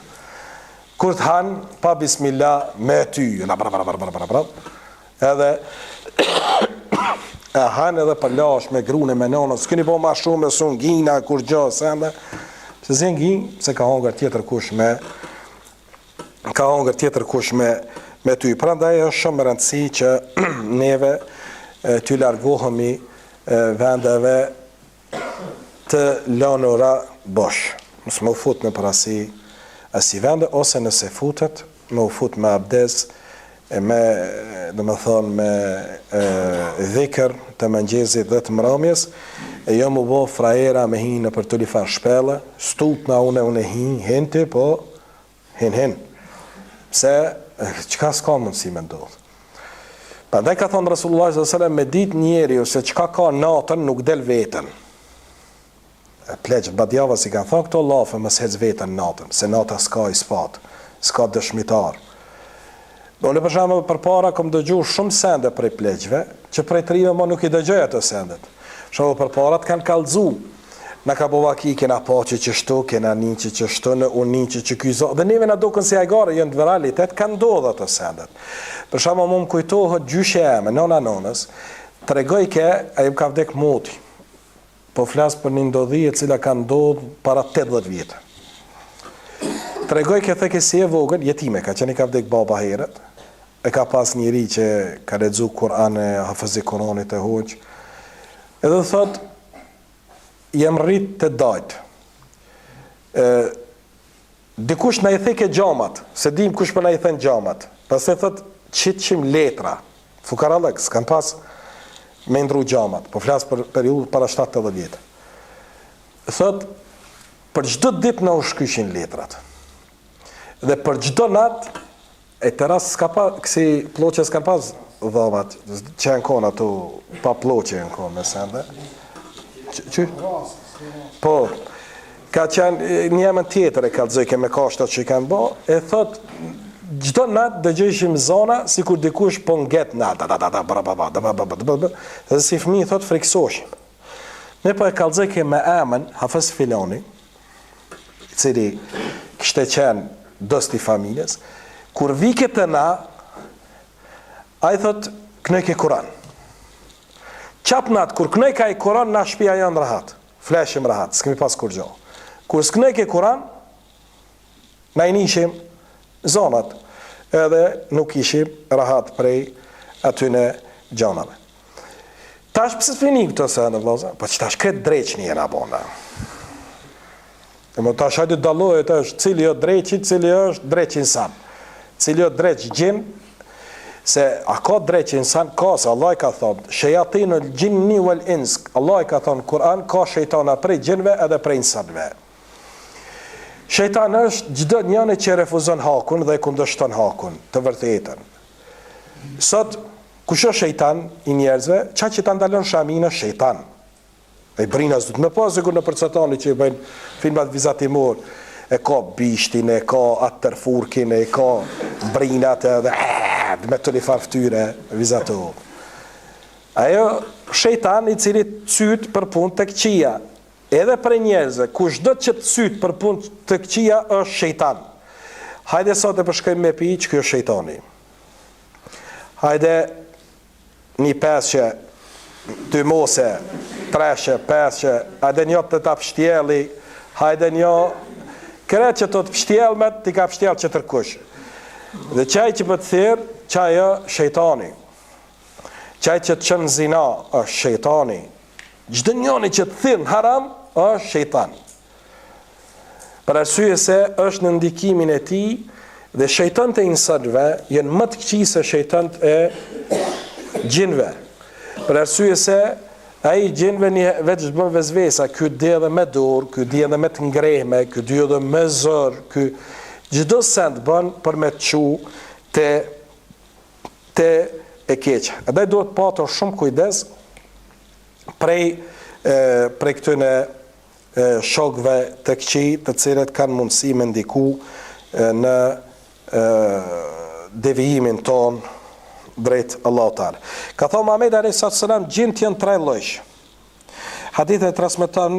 Kur të hanë, pa bismillah, me ty, edhe e hanë edhe për lash me grune, me nonë, s'këni po ma shumë, me sun gina, kur gjo, sende, se zin gjinë, se ka hongër tjetër kush me ty. Prandaj është shumë rëndësi që neve ty largohemi vendeve të lanura bosh. Nësë më u fut në për asi vende, ose nëse futet, më u fut me abdes, me dhikër të mëngjezit dhe të mramjes, e jo më bo frajera me hinë për të lifar shpele, stut na une hinë ti, po hinë. Se qka s'ka mundësi me ndodhë. Prandaj ka thonë Rasulullah s.a.s. me dit njeri, ose qka ka natën nuk del vetën. Pleqët badjava si kanë thonë këto lafe mës hec vetën natën, se nata s'ka i spat, s'ka dëshmitar. Unë për shembull përpara kam dëgjuar shumë sende prej pleqëve, që prej të rive më nuk i dëgjoj ato sendet. Shembull përpara të kanë kallëzu. Na ka bova ki kena pa që shto, kena një që shto, në unë një që kyzo. Dhe neve na duken si ajgare, jënë të realitet, kanë ndodhë ato sendet. Për shembull më kujtohet gjyshe eme, nonës, të regoj ke, a ju ka vdek moti. Po flasë për një ndodhi e cila ka ndodhë para 80 vjetë. Të regoj ke theke si e vogël, jetime, ka qenë i ka vdek baba heret, e ka pas njëri që ka lexu Kur'an e hafëzi Kur'anit e hoqë, edhe thot, jem rrit të dajtë. Dikush na i theke gjamat, se dim kush për na i thënë gjamat, pas e thot, qitëshim letra, fukarallëk, s'kan pas me ndru gjamat, po flasë për periudhë para 70 vjetë. Thot, për çdo ditë na u shkyshin letrat. Dhe për çdo natë, e të ras s'ka pa, kësi ploqe s'kan pas dhamat, që janë konë ato, pa ploqe janë konë, me sende. Që? Po, ka qenë një emën tjetër e kalëzoj me kashtat që i kanë bo, e thot, çdo natë dëgjojshim zona, si kur dikush po nget natë, dhe si fëmijë thot friksoshim. Ne po e kalëzoj me emën Hafez Filoni, i cili kishte qenë dosti familjes, kur vike të na, a i thot, kënoj ke Kur'an. Qap natë, kur kënoj ka i Kur'an, na shpia janë rahat, fleshim rahat, s'kemi pas kur gjo. Kur s'kënoj ke Kur'an, na i nishim zonat, edhe nuk ishim rahat prej atyne gjonave. Tash pëse fini këto se në vloza? Po që tash këtë dreqni e nga bonda. Tash hajde dallohet është cili jo dreqi, cili është dreqin san. Cili jo dreq gjin, se a ka dreq insan, ka se Allah i ka thonë, shayatinul jinni wal ins, Allah i ka thonë Kur'an, ka shejtana prej gjinve edhe prej insanve. Shejtan është çdo njëri që refuzon hakun dhe kundërshton hakun, të vërtetën. Sot, kush është shejtan i njerëzve, qa që ta ndalon shamin është shejtan. E brinas du të me pas, sigur në përcetani që i bëjnë filmat vizatimor, e ka bishtin, e ka atërfurkin, e ka brinat edhe me të lifar ftyre vizator. Ajo shejtan i cili cyt për punë të këqia, edhe për njerëzve, kush do që të cyt për punë të këqia është shejtan. Hajde sot e përshkojmë me pi që kjo është shejtani. Hajde një pesë që ty mose, treshe, peshe, hajde një të ta pështjeli, hajde një, kre që të pështjelmet, ti ka pështjel që tërkush. Dhe qaj që për të thirë, qaj e shejtani. Qaj që të qënë zina, është shejtani. Gjdo njoni që të thirë në haram, është shejtan. Për arsye se është në ndikimin e ti, dhe shejtant e insanëve jenë më të këqij se shejtant e gjinve. Për arsye se ai gjinve një veç bën vezvesa, ky di edhe me dorë, ky di edhe me të ngrehme, ky di edhe me zor, ky çdo send bën për me të çu te e keq. Andaj duhet patur shumë kujdes prej këtyne shokëve të këqij, të cilët kanë mundësi me ndiku në devijimin ton drejt Allahu Teala. Ka thënë Muhamedi alayhi sallam, gjinët janë tre lloj. Hadithe transmeton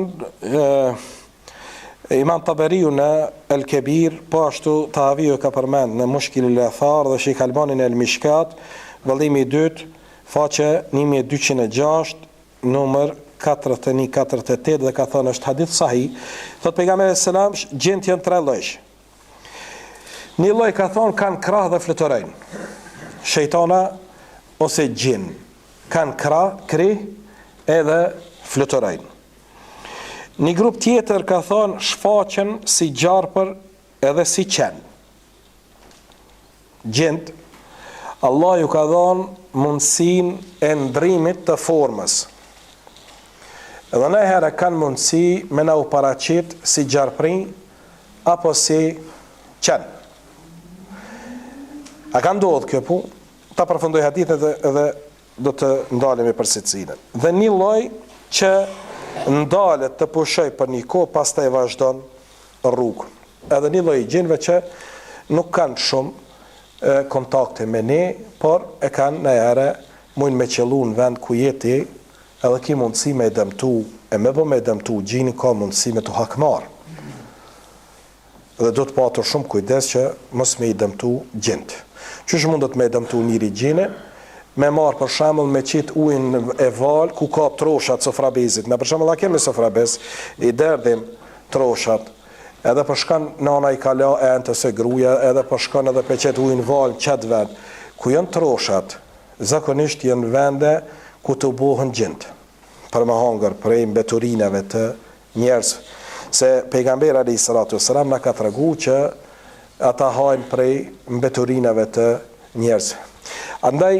Imam Taberiu në El Kebir, po ashtu Tahaviu ka përmend në Mushkil al-Athar dhe Sheikh Albani në El Mishkat, vëllimi i dytë, faqe 1206, numër 41-48, dhe ka thënë është hadith sahih. Thot pejgamberi selam, gjinët janë tre lloj. Një lloj ka thonë kanë krah dhe fluturojnë. Shejtana ose gjin kanë krah, kri edhe fluturojnë. Një grup tjetër ka thonë shfaqen si gjarpër edhe si qen. Gjinët, Allah ju ka dhënë mundësinë e ndrimit të formës. Edhe në herë kanë mundësi me na u paraqit si gjarpëri apo si qen. A ka ndodhur kjo punë? Ta përfundoj hadithet edhe do të ndalemi për secilin. Dhe një lloj që ndalet të pushoj për një kohë, pastaj vazhdon rrugën. Edhe një lloj gjinëve që nuk kanë shumë kontakte me ne, por e kanë në herë mund me qellu në vend ku jeti, edhe ki mundësi me dëmtu, e me bë me dëmtu, gjini ka mundësi me të hakmar. Dhe do të patur shumë kujdes që mos me i dëmtu gjinët. Qysh mundet me dëmtu njëri gjine? Me marë për shembull me qit ujin e val ku ka troshat sofrabezit. Na për shembull a kemi sofrabez, i derdhim troshat, edhe për shkan nana i kala e në të se gruja, edhe për shkan edhe për qet ujin val qëtë vend. Ku janë troshat, zakonisht janë vende ku të bohën gjinët, për me hangër prej mbeturinave të njerëzve. Se pejgamberi alayhi salatu wasalam na ka tregu që ata hajnë prej mbeturinave të njerëzve. Andaj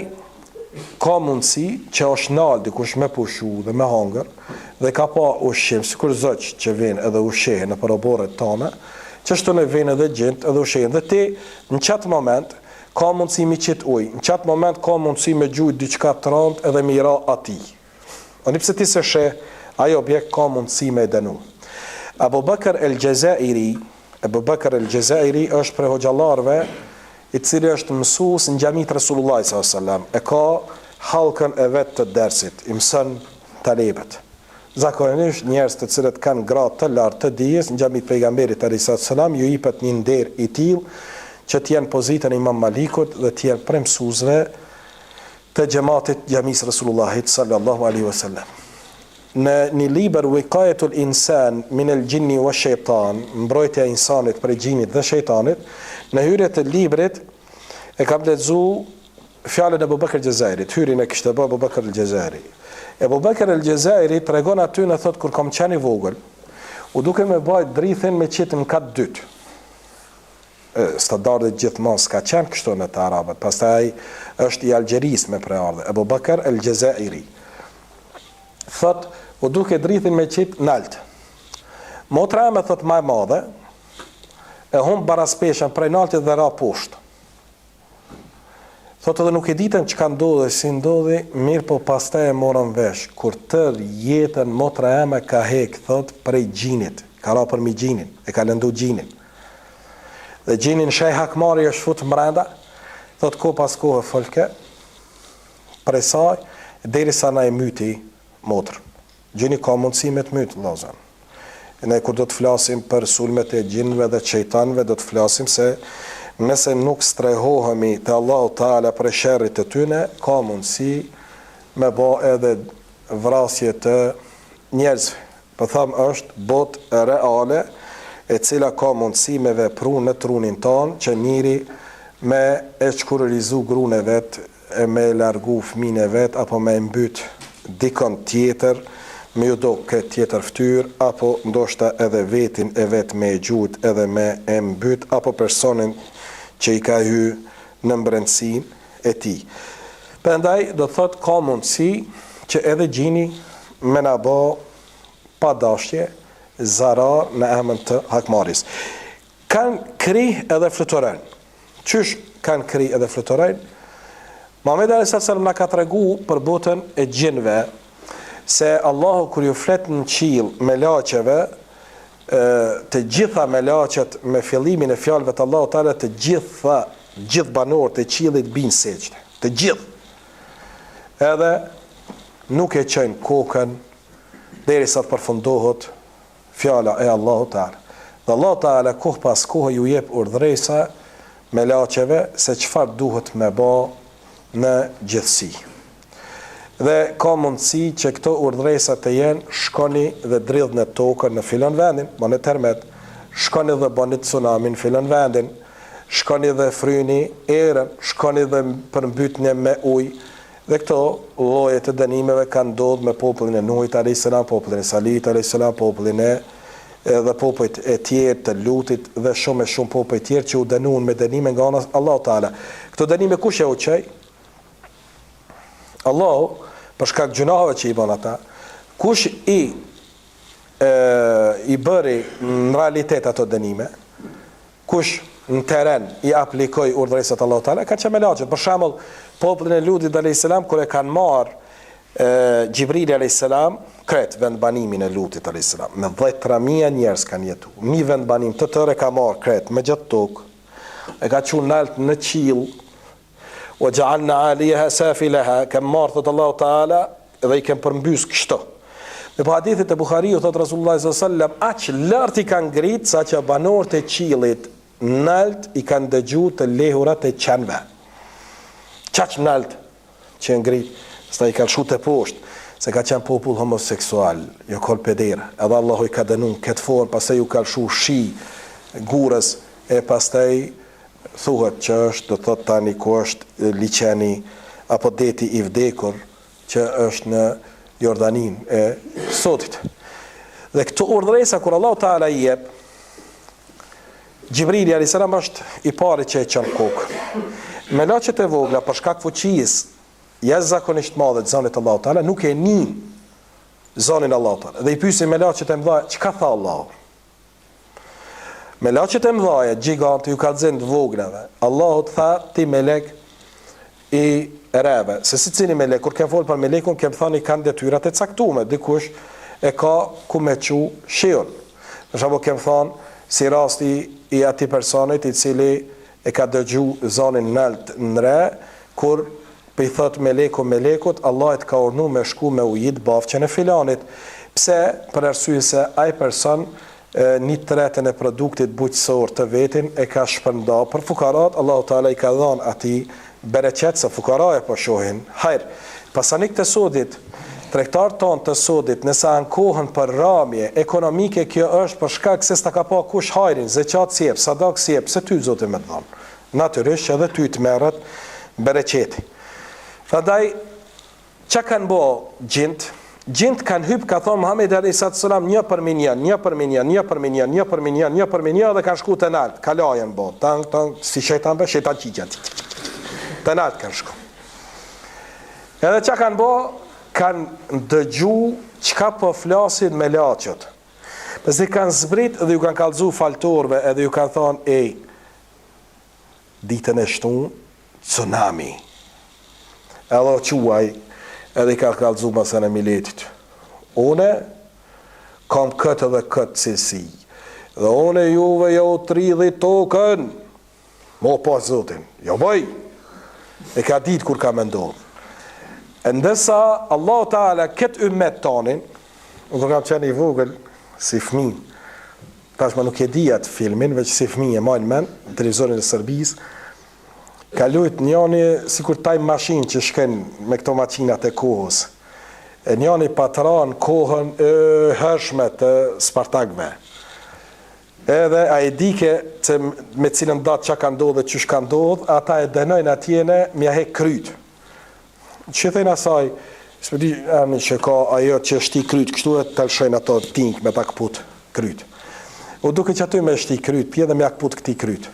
ka mundësi që është nalë dikush me pushu dhe me hangër, dhe ka pa ushqim, sikur zoq që vjen edhe ushqehen në përoborët tona, që shtu në vjen edhe gjinët edhe ushqehen. Dhe ti në qatë moment ka mundësi mi qitë ujë, në qatë moment ka mundësi me gjujt diçka të rëndë edhe me i ra ati. Ani pse ti se she, ajo objekt ka mundësi me dënu. Abu Bakr el-Jazairi është prej hoxhallarëve i cili është mësues në xhamit Resulullah sallallahu, e ka halkën e vet të dersit, i mëson talebet. Zakonisht njerëz të cilët kanë gradë të lartë të dijes në xhamit pejgamberit sallallahu, ju jepet një nder i tillë që të jenë pozitën e Imam Malikut dhe të jenë prej mësuesve të xhamatit xhamis Resulullahit sallallahu alaihi wasallam. Në një libër Wiqayatul Insan min al-Jinni wa Shaytan, mbrojtja e insanit prej gjinit dhe shejtanit, në hyrje të librit e kam lexuar fjalën e Abu Bakr al-Jazairit, hyrjen e kishte bë Abu Bakr al-Jazairi. Abu Bakr al-Jazairi tregon aty në thot kur kam qenë i vogël, u duke me bajt drithin me qitën kat dytë. Standardet gjithmonë s'ka qenë kështu në të arabët, pastaj është i Algjeris me preardhë, Abu Bakr al-Jazairi. Thot, u duke drithin me qitë nalt. Motra e me thot maj madhe, e hum baraspeshen prej naltit dhe ra poshtë. Thot edhe nuk e ditën që ka ndodhe, si ndodhe, mirë po pastaj e morën vesh, kur tër jetën motra e me ka hek, thot, prej gjinit, ka ra për mi gjinin, e ka lëndu gjinin. Dhe gjinin shaj hakmari është fut mrenda, thot ko pas kohë folke, prej saj, deri sa na e myti motrë. Gjini ka mundësi me të mytë, lozën. Ne kur do të flasim për sulmet e gjinëve dhe qejtanëve, do të flasim se nëse nuk strehohemi të Allahu Teala për sherrit të tyne, ka mundësi me ba edhe vrasje të njerëzve. Po them është botë reale e cila ka mundësi me vepru në trunin tonë që njëri me e shkurërizu gruën e vet, e me largu fëmijën e vet apo me mbyt dikon tjetër, me ju do këtë tjetër fytyr, apo ndoshta edhe vetin e vet me e gjujt edhe me e mbyt, apo personin që i ka hy në mbrëndësinë e tij. Prandaj do thot ka mundësi që edhe gjini me na bë pa dashje zarar në emën të hakmaris. Kanë kri edhe fluturojnë. Qysh kanë kri edhe fluturojnë? Muhamedi a.s. na ka tregu për botën e gjinve se Allahu kur ju flet në qiell me laqeve, të gjitha me laqet me fillimin e fjalëve të Allahut Teala, të gjithë banorët e qiellit binë sejdë. Të gjithë. Edhe nuk e çojnë kokën derisa të përfundohet fjala e Allahut Teala. Dhe Allahu Teala kohë pas kohë ju jep urdhresa me laqeve se çfarë duhet me bë në gjithësi. Dhe ka mundësi që këto urdhresa të jenë shkoni dhe dridhni tokën në filon vendin, më në termet, shkoni dhe bëni tsunami në filon vendin, shkoni dhe fryni erën, shkoni dhe përmbytni me ujë. Dhe këto lloje të dënimeve kanë ndodhur me popullin e Nuhit a.s., popullin e Salit a.s., popullin e dhe popujt e tjerë të Lutit dhe shumë popuj tjerë që u dënuan me dënime nga ana Allahu Teala. Këto dënime kush e u çoi? Allahu, për shkak gjunaheve që i bën ata. Kush i bëri në realitet ato dënime? Kush në teren i aplikoi urdhëresat Allahu Teala? Ka qenë me laçet. Për shembull, popullin e Lutit a.s. kur e kanë marrë Gjibrili a.s. kret vendbanimin e Lutit a.s. me 10.000 njerëz kanë jetu. Mi vendbanim të tërë ka marrë kret me gjatë tokë. E ka çuar nalt në qiell. O gjallna aliha safilaha, kem marrë, thot Allahu Teala, dhe i kem përmbys kështu. Në po hadithit e Buhariu, thot Rasulullah s.a.s. aq lart i kanë ngrit sa që banorët e qiellit nalt i kanë dëgju të lehurat e qenve. Qaq nalt që ngrit, sta i kanë shute poshtë, se ka qenë popull homoseksual, jo kol pedera. Edhe Allahu i ka dënun këtë formë, pastaj u ka lshu shi gurës e pastaj thuhet që është, do thot tani ku është liçeni apo deti i vdekur që është në Jordanin e sotit. Dhe këto urdhresa kur Allahu Teala i jep, Gjibrili a.s. është i pari që e çon kokën. Me laçet e vogla për shkak fuqisë jashtëzakonisht madhe të zonit Allahu Teala nuk e nin zonin Allahu Teala. Dhe i pyesin me laçet e mëdha, çka tha Allahu? Me laçet e mëdha, gjigant ju ka zënë të voglave. Allahu tha ti melek i reve. Se si cili melek, kur kem fol për melekun, kem thani kanë detyrat e caktuara. Dikush e ka ku me çu shiun. Për shembull kem thënë si rasti i atij personit i cili e ka dëgju zonin nalt në re, kur i thot melekut, Allah e të ka urnu me shku me ujit bafqen e filanit. Pse? Për arsye se ai person 1/3 e produktit bujqësor të vetin e ka shpërnda për fukarat. Allahu Teala i ka dhënë atij bereqet se fukaraja po shohin hajr. Pasanik të sodit, tregtarët tonë të sodit, nëse ankohen për ramje ekonomike, kjo është për shkak se s'ta ka pa kush hajrin, zeqat si jep, sadak si jep, se ty Zoti më dhon. Natyrisht edhe ty të merret bereqeti. Prandaj çka kanë bë gjint? Gjint kanë hyp, ka thonë Muhamedi a.s. një për minjan, dhe kanë shku të nalt, kalajen bo, tang, si shejtan be, shejtan qigjet. Të nalt kanë shku. Edhe që kanë bo, kanë dëgju qka po flasin me laçet. Pëse kanë zbrit dhe ju kanë kallëzu faltorve edhe ju kanë thonë, ditën e shtun, tsunami. Edhe quaj, edhe i ka kallëzu masën e miletit. Une kam këtë dhe këtë cilësi. Dhe une juve jo të rridhi tokën. Mo pas Zotin. Jo bëj. E ka ditë kur ka mendon. Ndërsa Allahu Teala këtë ummet tonin, unë kam qenë i vogël si fëmijë. Tashmë nuk e di atë filmin, veç si fëmijë e majnë men, në televizorin e Serbisë. Ka lujt njëni si kur taj mashin që shken me këto machinat e kohës. e njani patron kohën e hershme të Spartakëve. Edhe a e dike që me cilën datë që ka ndodhë dhe që shka ndodhë, ata e dënojnë atjene mja hek kryt. Që thejnë asaj, së di amin që ka ajo që shti kryt, kështu e të lëshojnë ato tink me ta këput kryt. U duke që aty me shti kryt, pje dhe me akput këti kryt.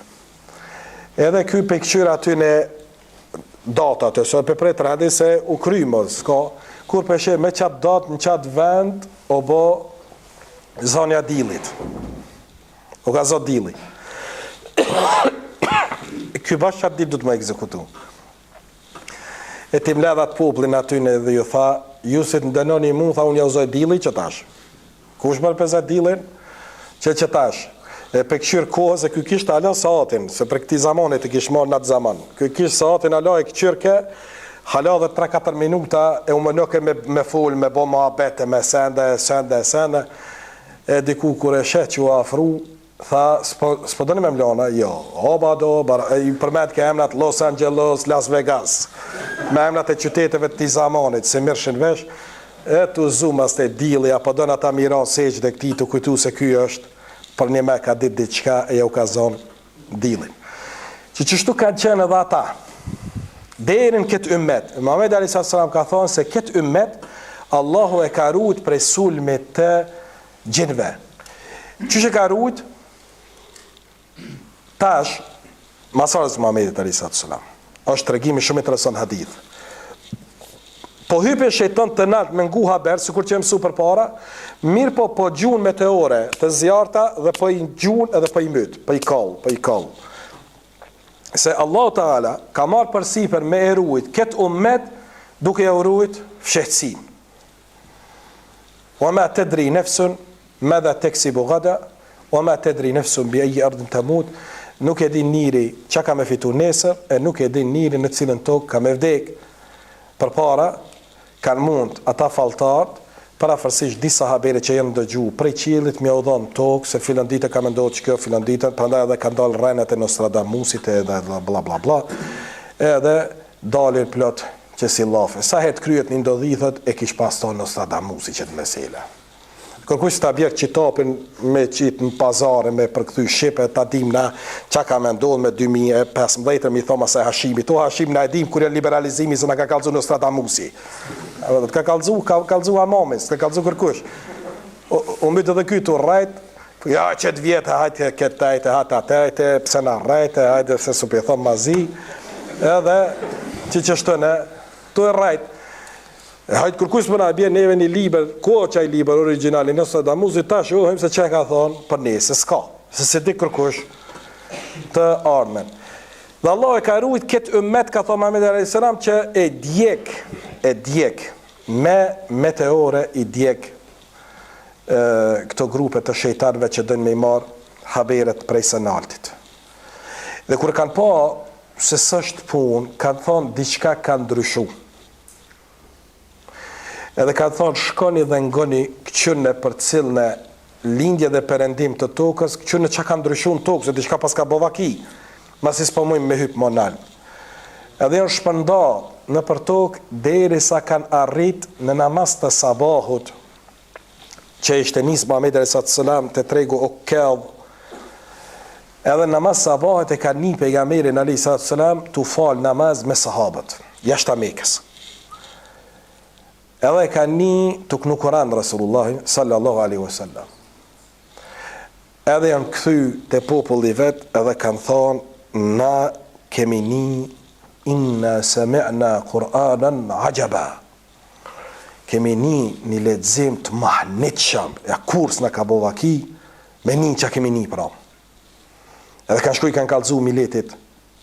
Edhe ky pe këqyra aty në data të, so pe prej të radi se u krymës, kur peshe me qatë datë në qatë vend, o bo zonja dilit. O ka zot dili. Ky bash qatë dit du të më ekzekutu. E tim ledhat poplin aty në dhe ju tha, ju si të ndënoni mu, tha unë ja uzoj dili që tash. Kush mërë pezat dilin? Që tash. E pe këshyrë kohës e ky kishtë ala saatin, se për këti zamanit e kishë marë në atë zaman. Ky kishtë saatin ala e këqyrke, hala dhe 3-4 minuta e u më nëke me full, me bo ma abete, me sende. E diku kur e shet që u afru, tha, s'po doni me mlona? Jo. Oba do, i përmet ke emnat Los Angeles, Las Vegas, me emnat e qyteteve të zamanit, se mirëshin vesh, e të zumas të dili, apo do në ta miran seqë dhe këti të kujtu se ky është, për një me ka dit diqka e ja u ka zonë dilin. Që qështu kanë qenë edhe ata, derin këtë ymmet, Muhamedi a.s. ka thonë se këtë ymmet, Allahu e ka rujt prej sulmit të gjinve. Qështë e ka rujt? Tash, masarës Muhamedit a.s. është tregimi shumë interesant hadith. Po hype shejtan të nalt me ngu haber, sikur që mësu përpara, mirë po gjun meteore të zjarta dhe po i gjun edhe po i myt, po i kall. Se Allah Taala ka marrë përsipër me erujt këtë ummet duke e urujt fshehtësin. Wa ma tadri nafsun madha taksibu gada, wa ma tadri nafsun bi ayyi ardin tamut. Nuk e din njëri që ka me fitu nesër, e nuk e din njëri në cilën tokë ka me vdek. Përpara, kanë mund ata faltarët, parafërsisht disa habere që jenë dëgju prej qiellit me udhon tokë, se filan ditë ka mendohet që kjo filan ditë, prandaj edhe kanë dalë rrenet e Nostradamusit edhe bla bla bla, edhe dalin plot që si llafe. Sa herë kryet një ndodhithet e kish pas tonë Nostradamusi që të mesela. Kërkush ta bjerë qitapin me qitë në pazare, me përkthy Shqipe, ta dim na qa ka me ndodhë me 2015, mi thoma se Hashimi. To Hashim na e dim kur e liberalizimi se na ka kalzu Nostradamusi. Ka kalzu Amamis, ka kalzu kërkush. U mytë edhe kytu rajt, ja qëtë vjetë, hajtë këtë tajtë, hajtë atajtë, pse na rajtë, hajtë se su për thonë mazi, edhe që qështëne, tu e rajtë. Hajtë kërkush më na bje neve një liber, ko qaj liber originali Nostradamusit, ta shohim se që ka thonë për ne, se s'ka, se di kërkush të armen. Dhe Allah e ka rujt këtë ümmet, ka thonë Muhamedi a.s. që e djek, me meteore i djek këto grupe të shejtarve që dënë me i marë haberet prej së naltit. Dhe kur kanë pa se s'është pun, kanë thonë diçka kanë ndryshu. Edhe ka thonë shkoni dhe ngoni këqyne për cilën e lindje dhe perëndim të tokës, këqyne që ka ndryshu në tokë, se diçka pas ka bovaki, masi s'po mujmë me hypë monal. Edhe janë shpënda në për tokë, deri sa kanë arrit në namaz të sabahut, që ishte nisë Muhamedi a.s. të tregu o kelb, edhe namaz sabahut e ka një pejgamberin a.s. të falë namaz me sahabët, jashtë Mekës. Edhe ka një të kënu Koran Rasulullahi sallallahu alaihi wasallam. Edhe janë këthy të populli vetë edhe kanë thonë, na kemi një inna sami'na Kur'anan ajaba. Kemi një lexim të mahnitshëm, e kurs në ka bovaki, me një që kemi një pra. Edhe kanë shkuj kanë kallëzu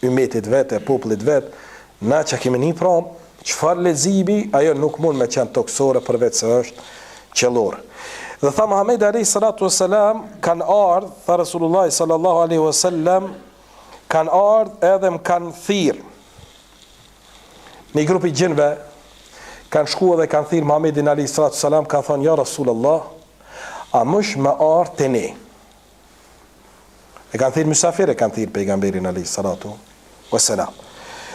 ymetit vetë, e popullit vetë, na që kemi një pra, qëfar lezimi, ajo nuk mund me qenë toksore përveç se është qellore. Dhe tha Muhamedi a.s. kanë ardhë, tha Rasulullah sallallahu alaihi wasallam, kanë ardhë edhe më kanë thirë. Një grupi gjinve kanë shku edhe kanë thirë Muhamedin a.s. kanë thonë, ja Rasulullah, a mësh me ardhë të ne. E kanë thirë mysafire, kanë thirë pejgamberin a.s.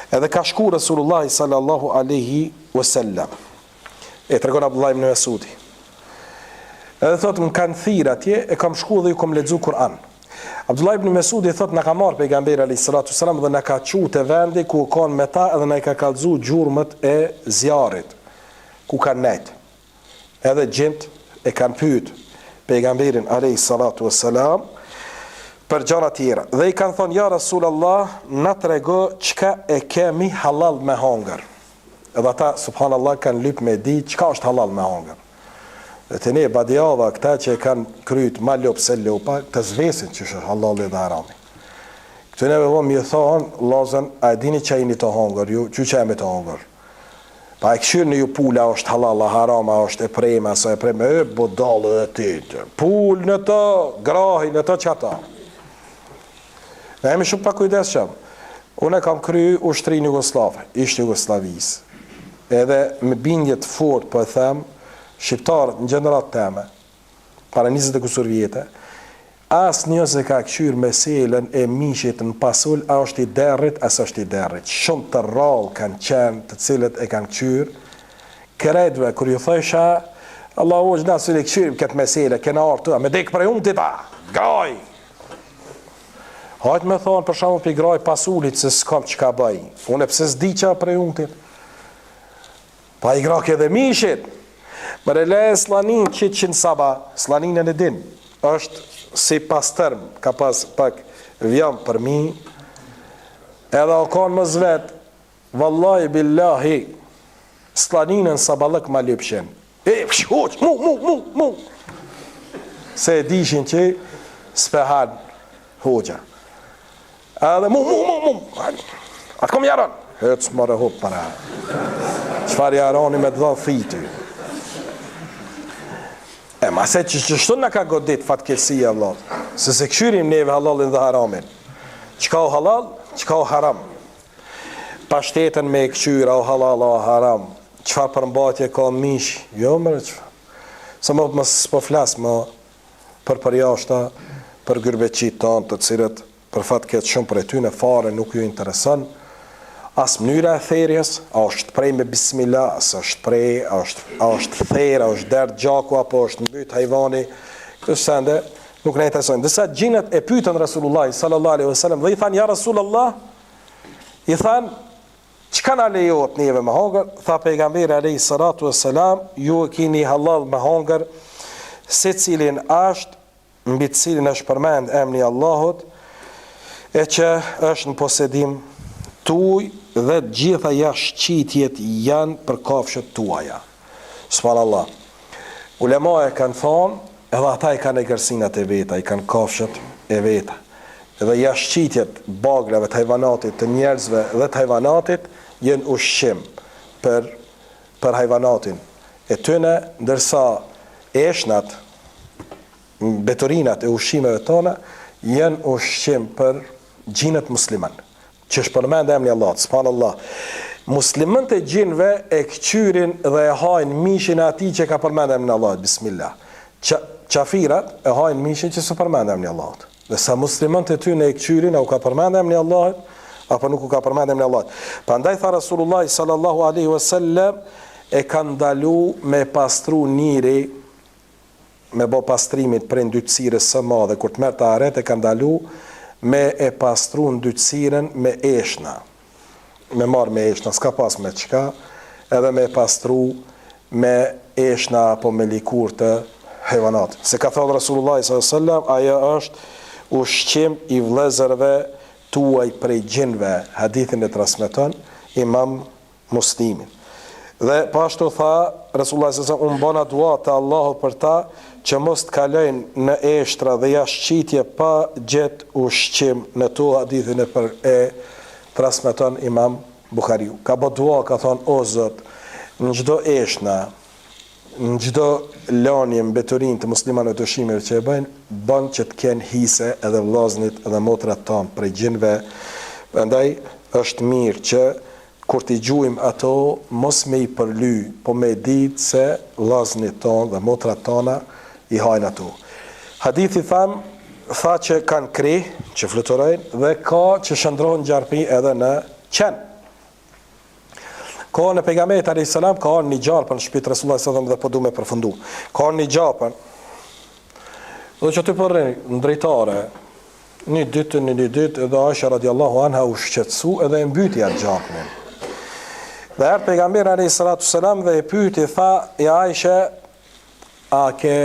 Edhe ka shku Rasulullah sallallahu alaihi wasallam. E tregon Abdullah ibn Mesudi. Edhe thot më kanë thirr atje, e kam shku dhe ju kam lexu Kur'an. Abdullah ibn Mesudi thot na ka marr pejgamberi alayhis salatu wasalam dhe na ka çu te vendi ku kanë me ta edhe na i ka kallzu gjurmët e zjarrit ku kanë nejt. Edhe gjint e kanë pyet pejgamberin alayhis salatu wasalam për gjëra tjera. Dhe i kanë thonë ja Rasulullah, na trego çka e kemi halal me hangër. Edhe ata subhanallahu kanë lyp me di çka është halal me hangër. Dhe të ne badjava këta që kanë kryt ma lop se lopa, të zvesin që është halal dhe harami. Këtë neve vëmë i thonë, lazën, a e dini që e një të hangër, ju, që e me të hangër. Pa e këshyrë në ju pula është halal, harama është e prema, sa e prema, e bodalë dhe të, pull në të, grahi në të që ata. Ne jemi shumë pa kujdes qëmë. Unë e kam kry ushtrin Jugoslave, ishtë Jugoslavis. Edhe me bindjet fort, po e them, shqiptarët në gjenerat teme, para 20 e kusur vjetë, as njëse ka këshyrë meselen e mishit në pasull, a është i derrit, as është i derrit. Shumë të rrallë kanë qenë të cilët e kanë këshyrë, kërejtve, kër ju thësha, Allah o gjna së li këshyrë këtë mesele, kena artë të, me dekë prej unë të ta, graj. Hajtë me thonë, për shumë për i graj pasullit, se s'kam që ka bëj. Unë e pëse s'di qa prej unë të. Pa i grake edhe mishit. Mërë le slanin që në saba, slanin e në din, është si pas tërm, ka pas pak vjam për mi, edhe o kanë më zvet, vallahi billahi, slanin e në sabalëk ma lypshin. Hoq, mu. Se e dishin që s'pehan hoqa. Edhe mu. Atë kom jaran. Hëtë s'mare hop para. Qfar jarani me të dha thitu. Ma se që qështu në ka godit fatkesia Allah, se këshyrim neve halalin dhe haramin. Qka o halal, qka o haram. Pa shtetën me këshyra o halal o haram. Qfa përmbatje ka mish, jo mërë qfa. Se më s'po flasë më për përjashta, për gërbeqit tanë të cilët, për fatket shumë për e ty në fare nuk ju interesën. As mënyra e therjes, a është prej me bismillah, as është prej, a është therë, a është derë gjaku, apo është mbyt hajvani, këtë sende nuk ne interesojnë. Dësa gjinët e pytën Rasulullah sallallahu alaihi wasallam dhe i thanë, ja Rasulullah, i thanë, qka na lejot njeve me hangër? Tha pejgamberi alaihi salatu wassalam, ju e kini halal me hangër, se cilin ashtë, mbi cilin është përmend emni Allahut, e që është në posedim tuaj, dhe gjitha jashqitjet janë për kafshët tuaja. Subhanallah. Ulema e kanë thonë, edhe ata i kanë e gërsinat e veta, i kanë kafshët e veta. Edhe jashqitjet bagrave të hajvanatit, të njerëzve dhe të hajvanatit, jenë ushqim për hajvanatin. E tëne, ndërsa eshnat, betorinat e ushqimeve tona, jenë ushqim për gjinët musliman. Që është përmend emri Allah, subhanallah. Muslimët e gjinëve e këqyrin dhe e hajnë mishin e ati që ka përmend emri Allah, bismillah. Qafirat e hajnë mishin që së përmend emri Allah. Dhe sa muslimët e ty në e këqyrin, a u ka përmend emri Allah, apo nuk u ka përmend emri Allah. Prandaj tha Rasulullah sallallahu alaihi wasallam, e ka ndalu me pastru njëri, me bo pastrimit për ndytësirës së madhe, kur të merë të aret, e ka ndalu me e pastru në dytësiren me eshna. Me marë me eshna, s'ka pas me qka, edhe me pastru me eshna apo me likur të hejvanat. Se ka thënë Rasulullah s.a.s. Aja është ushqim i vlezërve tuaj prej gjinve, hadithin e transmeton Imam Muslimin. Dhe pashtu tha Rasulullah s.a.s. unë bona dua të Allahu për ta, që mos të kalojnë në eshtra dhe jashqitje pa gjetë ushqim në to hadithin e transmeton Imam Buhariu. Ka bë dua, ka thonë, o Zot, në çdo eshna, në çdo lanie mbeturin të muslimanëve të ushqimeve që e bëjnë, bën që të kenë hise edhe vllaznit edhe motrat tonë prej gjinëve. Prandaj është mirë që kur t'i gjujmë ato, mos me i përly, po me ditë se vllaznit tonë dhe motrat tona i hajnë ato. Hadithi tha që kanë kri, që fluturojnë, dhe ka që shëndrohen gjarpi edhe në qenë. kohën e pejgamberit alayhis salam ka një gjarpën në shtëpitë Resulullah sallallahu alaihi wasallam dhe po du me përfundu. Ka një gjarpën. Dhe që të përrin në drejtare, një dytë, edhe Aisha radiallahu anha u shqetësu edhe e mbyti atë gjarpënin. Dhe erë pejgamberi alayhis salatu selam dhe e pyeti, tha, e Aisha, a ke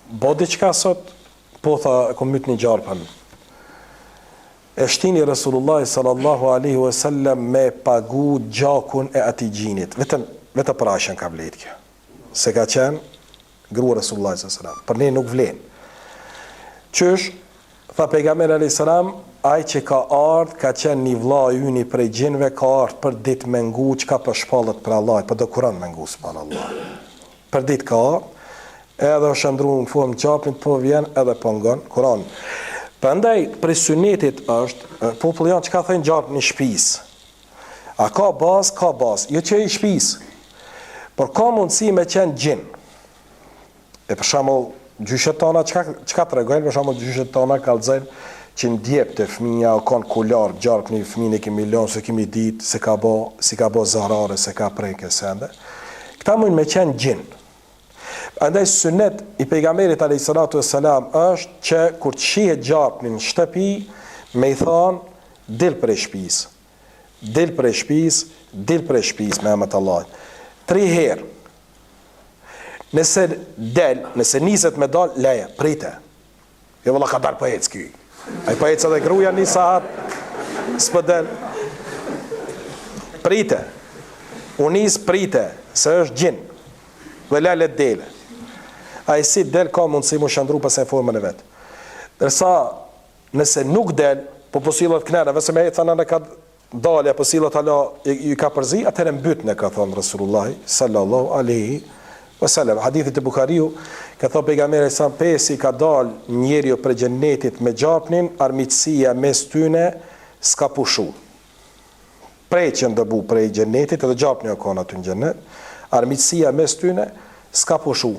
bo diqka sot? Po tha, kom myt një gjarpën. E shtini Resulullah sallallahu alaihi wasallam me pagu gjakun e atij gjinit. Vetëm për Aishën ka vlet kjo. Se ka qenë grua Resulullah sallallahu alaihi wasallam. Për ne nuk vlen. Qysh, tha pejgamberi alayhis salam, ai që ka ardhur ka qenë një vlla i yni prej gjinëve, ka ardhur për ditë me ngu çka për shpallët për Allah, për do Kur'an me ngu subhanallah. Për ditë ka ardhur, edhe është ndruar në formë gjapnit, po vjen edhe po ngon Kur'an. Prandaj për sunetit është populli janë çka thënë gjapë në shtëpisë. A ka bazë, jo që i shtëpisë. Por ka mundësi me qenë gjin. E për shembull gjyshet tona çka tregojnë, për shembull gjyshet tona kallëzojnë që ndjep të fëmija o kanë kular gjarpë një fëmijë e kemi lënë, se kemi ditë se ka bo zarare, se ka prejke sende. Këta mund me qenë gjin. Andaj sunet i pejgamberit alayhis salatu wassalam është që kur të shihet gjarpë në shtëpi, me i thonë dil prej shtëpisë. Dil prej shtëpisë me emër të Allahut. 3 herë. Nëse niset me dal, leje, prite. Jo valla ka dal po ec ky. Ai po ec edhe gruaja një sahat s'po del. Prite. Unis prite, se është gjin. Dhe lalet dele. A i si del ka mundësi mu shëndru pas e formën e vetë. Dërsa nëse nuk del, po posillat knene, vëse me e thana në ka dalja, posillat hala i ka përzi, atër e mbyt në ka thonë Rasulullahi sallallahu alaihi wasallam. Hadithit e Bukhariu, ka thonë pejgamberi sa pesi ka dal njeriu për xhennetit me gjapnin, armiqësia mes tyne s'ka pushu. Prej që ndëbu prej xhennetit, edhe gjapni o kona të në xhennet, armiqësia mes tyne s'ka pushu.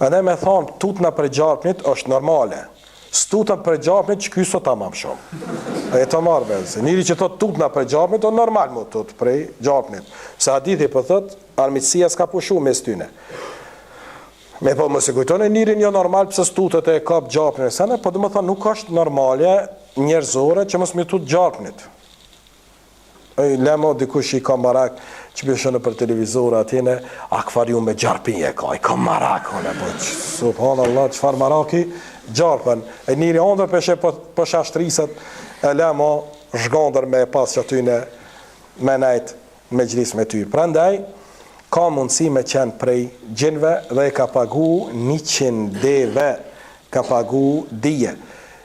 Edhe me thonë, tutna për gjapnit është normale. S'tutën për gjapnit që ky sot tamam shumë. E të marrë se njëri që thot tutna për gjapnit, o normal mu tut për gjapnit. Se hadithi për thot, armiqësia s'ka pushu mes tyne. Me po më se kujtone, njërin jo normal pëse s'tutët e kap gjapnit e sene, po dhe më thonë, nuk është normale njerëzore që mësë mi tut gjapnit. Lemo dikush i ka marak që bëshë në për televizor atjene, akvarium me gjarpinje ka, i ka marak, subhanallah, qëfar maraki, gjarpën, e njëri ondër peshe për shashtrisët, e lemo zhgondër me pas që atyne me najt me gjlis me ty. Prandaj, ka mundësi me qenë prej gjinve dhe e ka pagu 100 deve, ka pagu dije,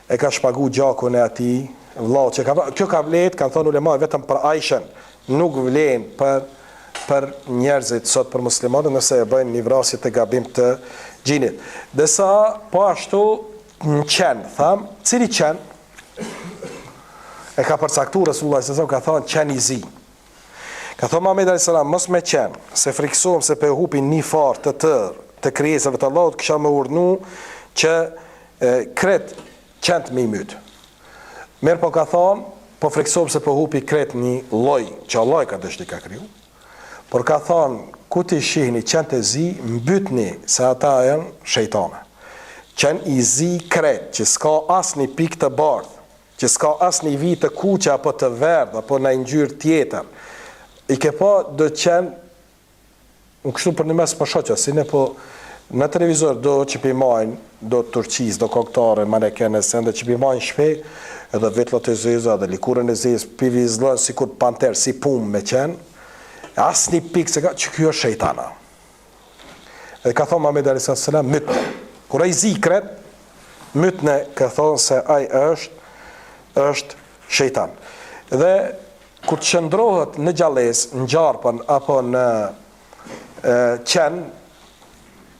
e ka shpagu gjakun e ati, vlau që kjo ka vlet, kanë thonë ulema vetëm për Aishën, nuk vlen për njerëzit sot për muslimanët nëse e bëjnë një vrasje të gabim të gjinit. Desa po ashtu në qenë, tham, cili qenë? E ka përcaktu Resulullah s.a.s. ka thonë qenë i zi. Ka thonë Muhamedi a.s. mos me qenë, se friksohem se pe hupin një farë të tërë të krijesave të Allahut, kisha më urdhnu që kret qenë të me i mytë. Merë po ka thonë, po friksohem se po hupi kret një loj, që Allah ka dështi ka kriju, por ka thonë, ku ti shihni qenë të zi, mbytni se ata janë shejtane. Qenë i zi kret, që s'ka as një pik të bardhë, që s'ka as një vit të kuqe, apo të verdhë, apo në ngjyrë tjetër. I ke po do qenë, në kështu për një mes për shoqë, si ne po në televizor do që pimajnë, do turqiz, do koktare, manekene, sende që pimajnë shpej, edhe vetlat e zeza, edhe likurën e zezë, pivizlën, si kur panter, si pum me qenë, asë një pikë se ka, që kjo është shejtana. Edhe ka thonë Muhamedi a.s. mytne. Kura i zikret, mytne ka thonë se aj është shejtan. Dhe kur të shëndrohet në gjales, në gjarpën, apo në qenë,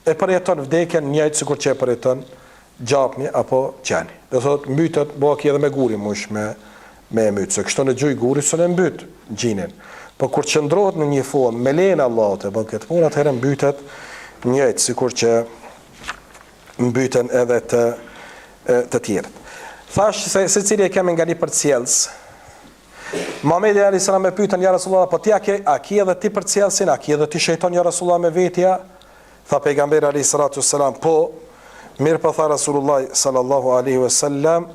e përjeton vdekjen njëjtë sikur që e përjeton gjapni apo qeni. Dhe thot, mbytet, baki edhe me guri mush me mytë, se kështu në gjuj guri së në mbyt gjinin. Po kur qëndrohet në një formë, me lejnë Allah të bën këtë punë, atëherë mbytet njëjtë, sikur që mbyten edhe të tjerët. Thash se cili e kemi nga një përcjellës, Muhamedi a.s. me pyetën ja Rasulullah, po ti a ki edhe ti përcjellsin, a ki edhe ti shejton ja Rasulullah me vetja? Tha pejgamberi a.s. po, mirë po tha Rasulullah sallallahu alaihi wasallam,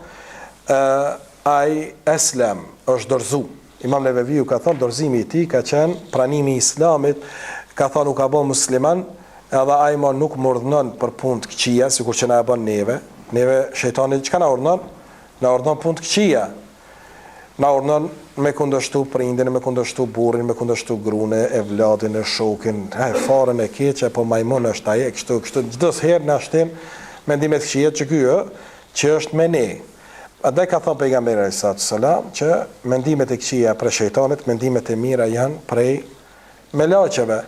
ai eslam është dorzu. Imam Neveviu ka thënë dorëzimi i tij ka qenë pranimi i Islamit, ka thënë u ka bën musliman, edhe ai më nuk më urdhënon për punë të këqija, sikur që na e bën neve. Neve shejtani çka na urdhënon? Na urdhënon punë të këqija. Na urdhënon me kundërshtu prindin, me kundërshtu burrin, me kundërshtu grunë, e vladin, e shokin, farën e keqe, po majmun është ai, kështu, çdo herë na shtin mendimet këqija që ky që është me ne. Andaj ka thënë pejgamberi sallallahu alajhi wasallam që mendimet e këqija për shejtanit, mendimet e mira janë prej melaçeve.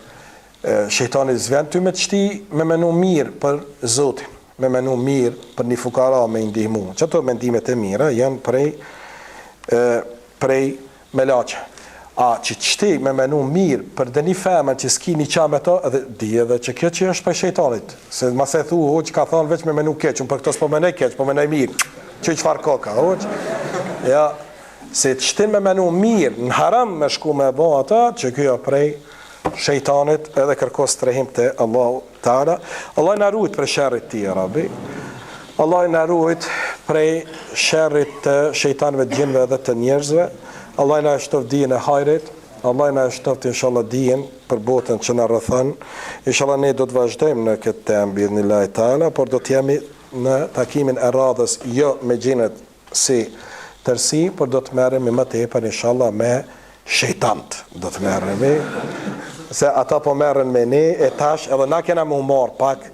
Shejtani zvend ty me të shti me menu mirë për Zotin, me menu mirë për një fukara me ndihmu. Çato mendimet e mira janë prej melaçe. A që të shti me menu mirë për dhe një femën që s'ki një qa me to, edhe di edhe që kjo që është për shejtanit. Se ma se thu, që ka thonë veç me menu keq, unë për këto s'po menaj keq, po menaj mirë. Që qëfar koka, ja, se të shtin me menu mirë, në haram me shku me bo ata, që kjo prej shejtanit edhe kërkos të rehim të Allahu Ta'ala. Allah në rujt për shërrit ti, Rabi. Allah në rujt prej shërrit të shejtanve të gjinve edhe të njerëzve. Allah në eshtof dijen e hajrit. Allah në eshtof të inshallah dijen për botën që në rëthën. Inshallah ne do të vazhdojmë në këtë temë, bi'idhnillahi Ta'ala, por do të jemi në takimin e radhës jo me gjinët si tërsi, por do të merremi më tepër inshallah me shejtant. Do të merremi se ata po merren me ne e tash edhe na kena më humor pak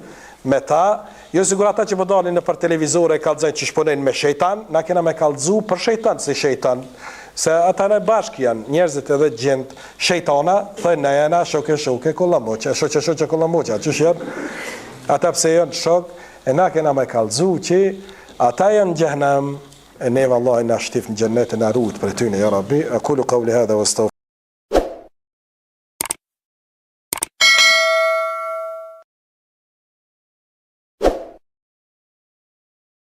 me ta. Jo sigur ata që po dalin në për televizor e kallëzojnë që shponojnë me shejtan, na kena me kallëzu për shejtan si shejtan. Se ata në bashkë janë njerëzit edhe gjend shejtana, thënë na jana shoke kollamoçe, shoqe kollamoçe, çush janë? Ata pse janë shok? E na kena me kallëzu që ata janë në xhenem, e neve Allah na shtif në xhennet e na rujt për tyne, ja Rabbi. Aqulu qawli hadha wa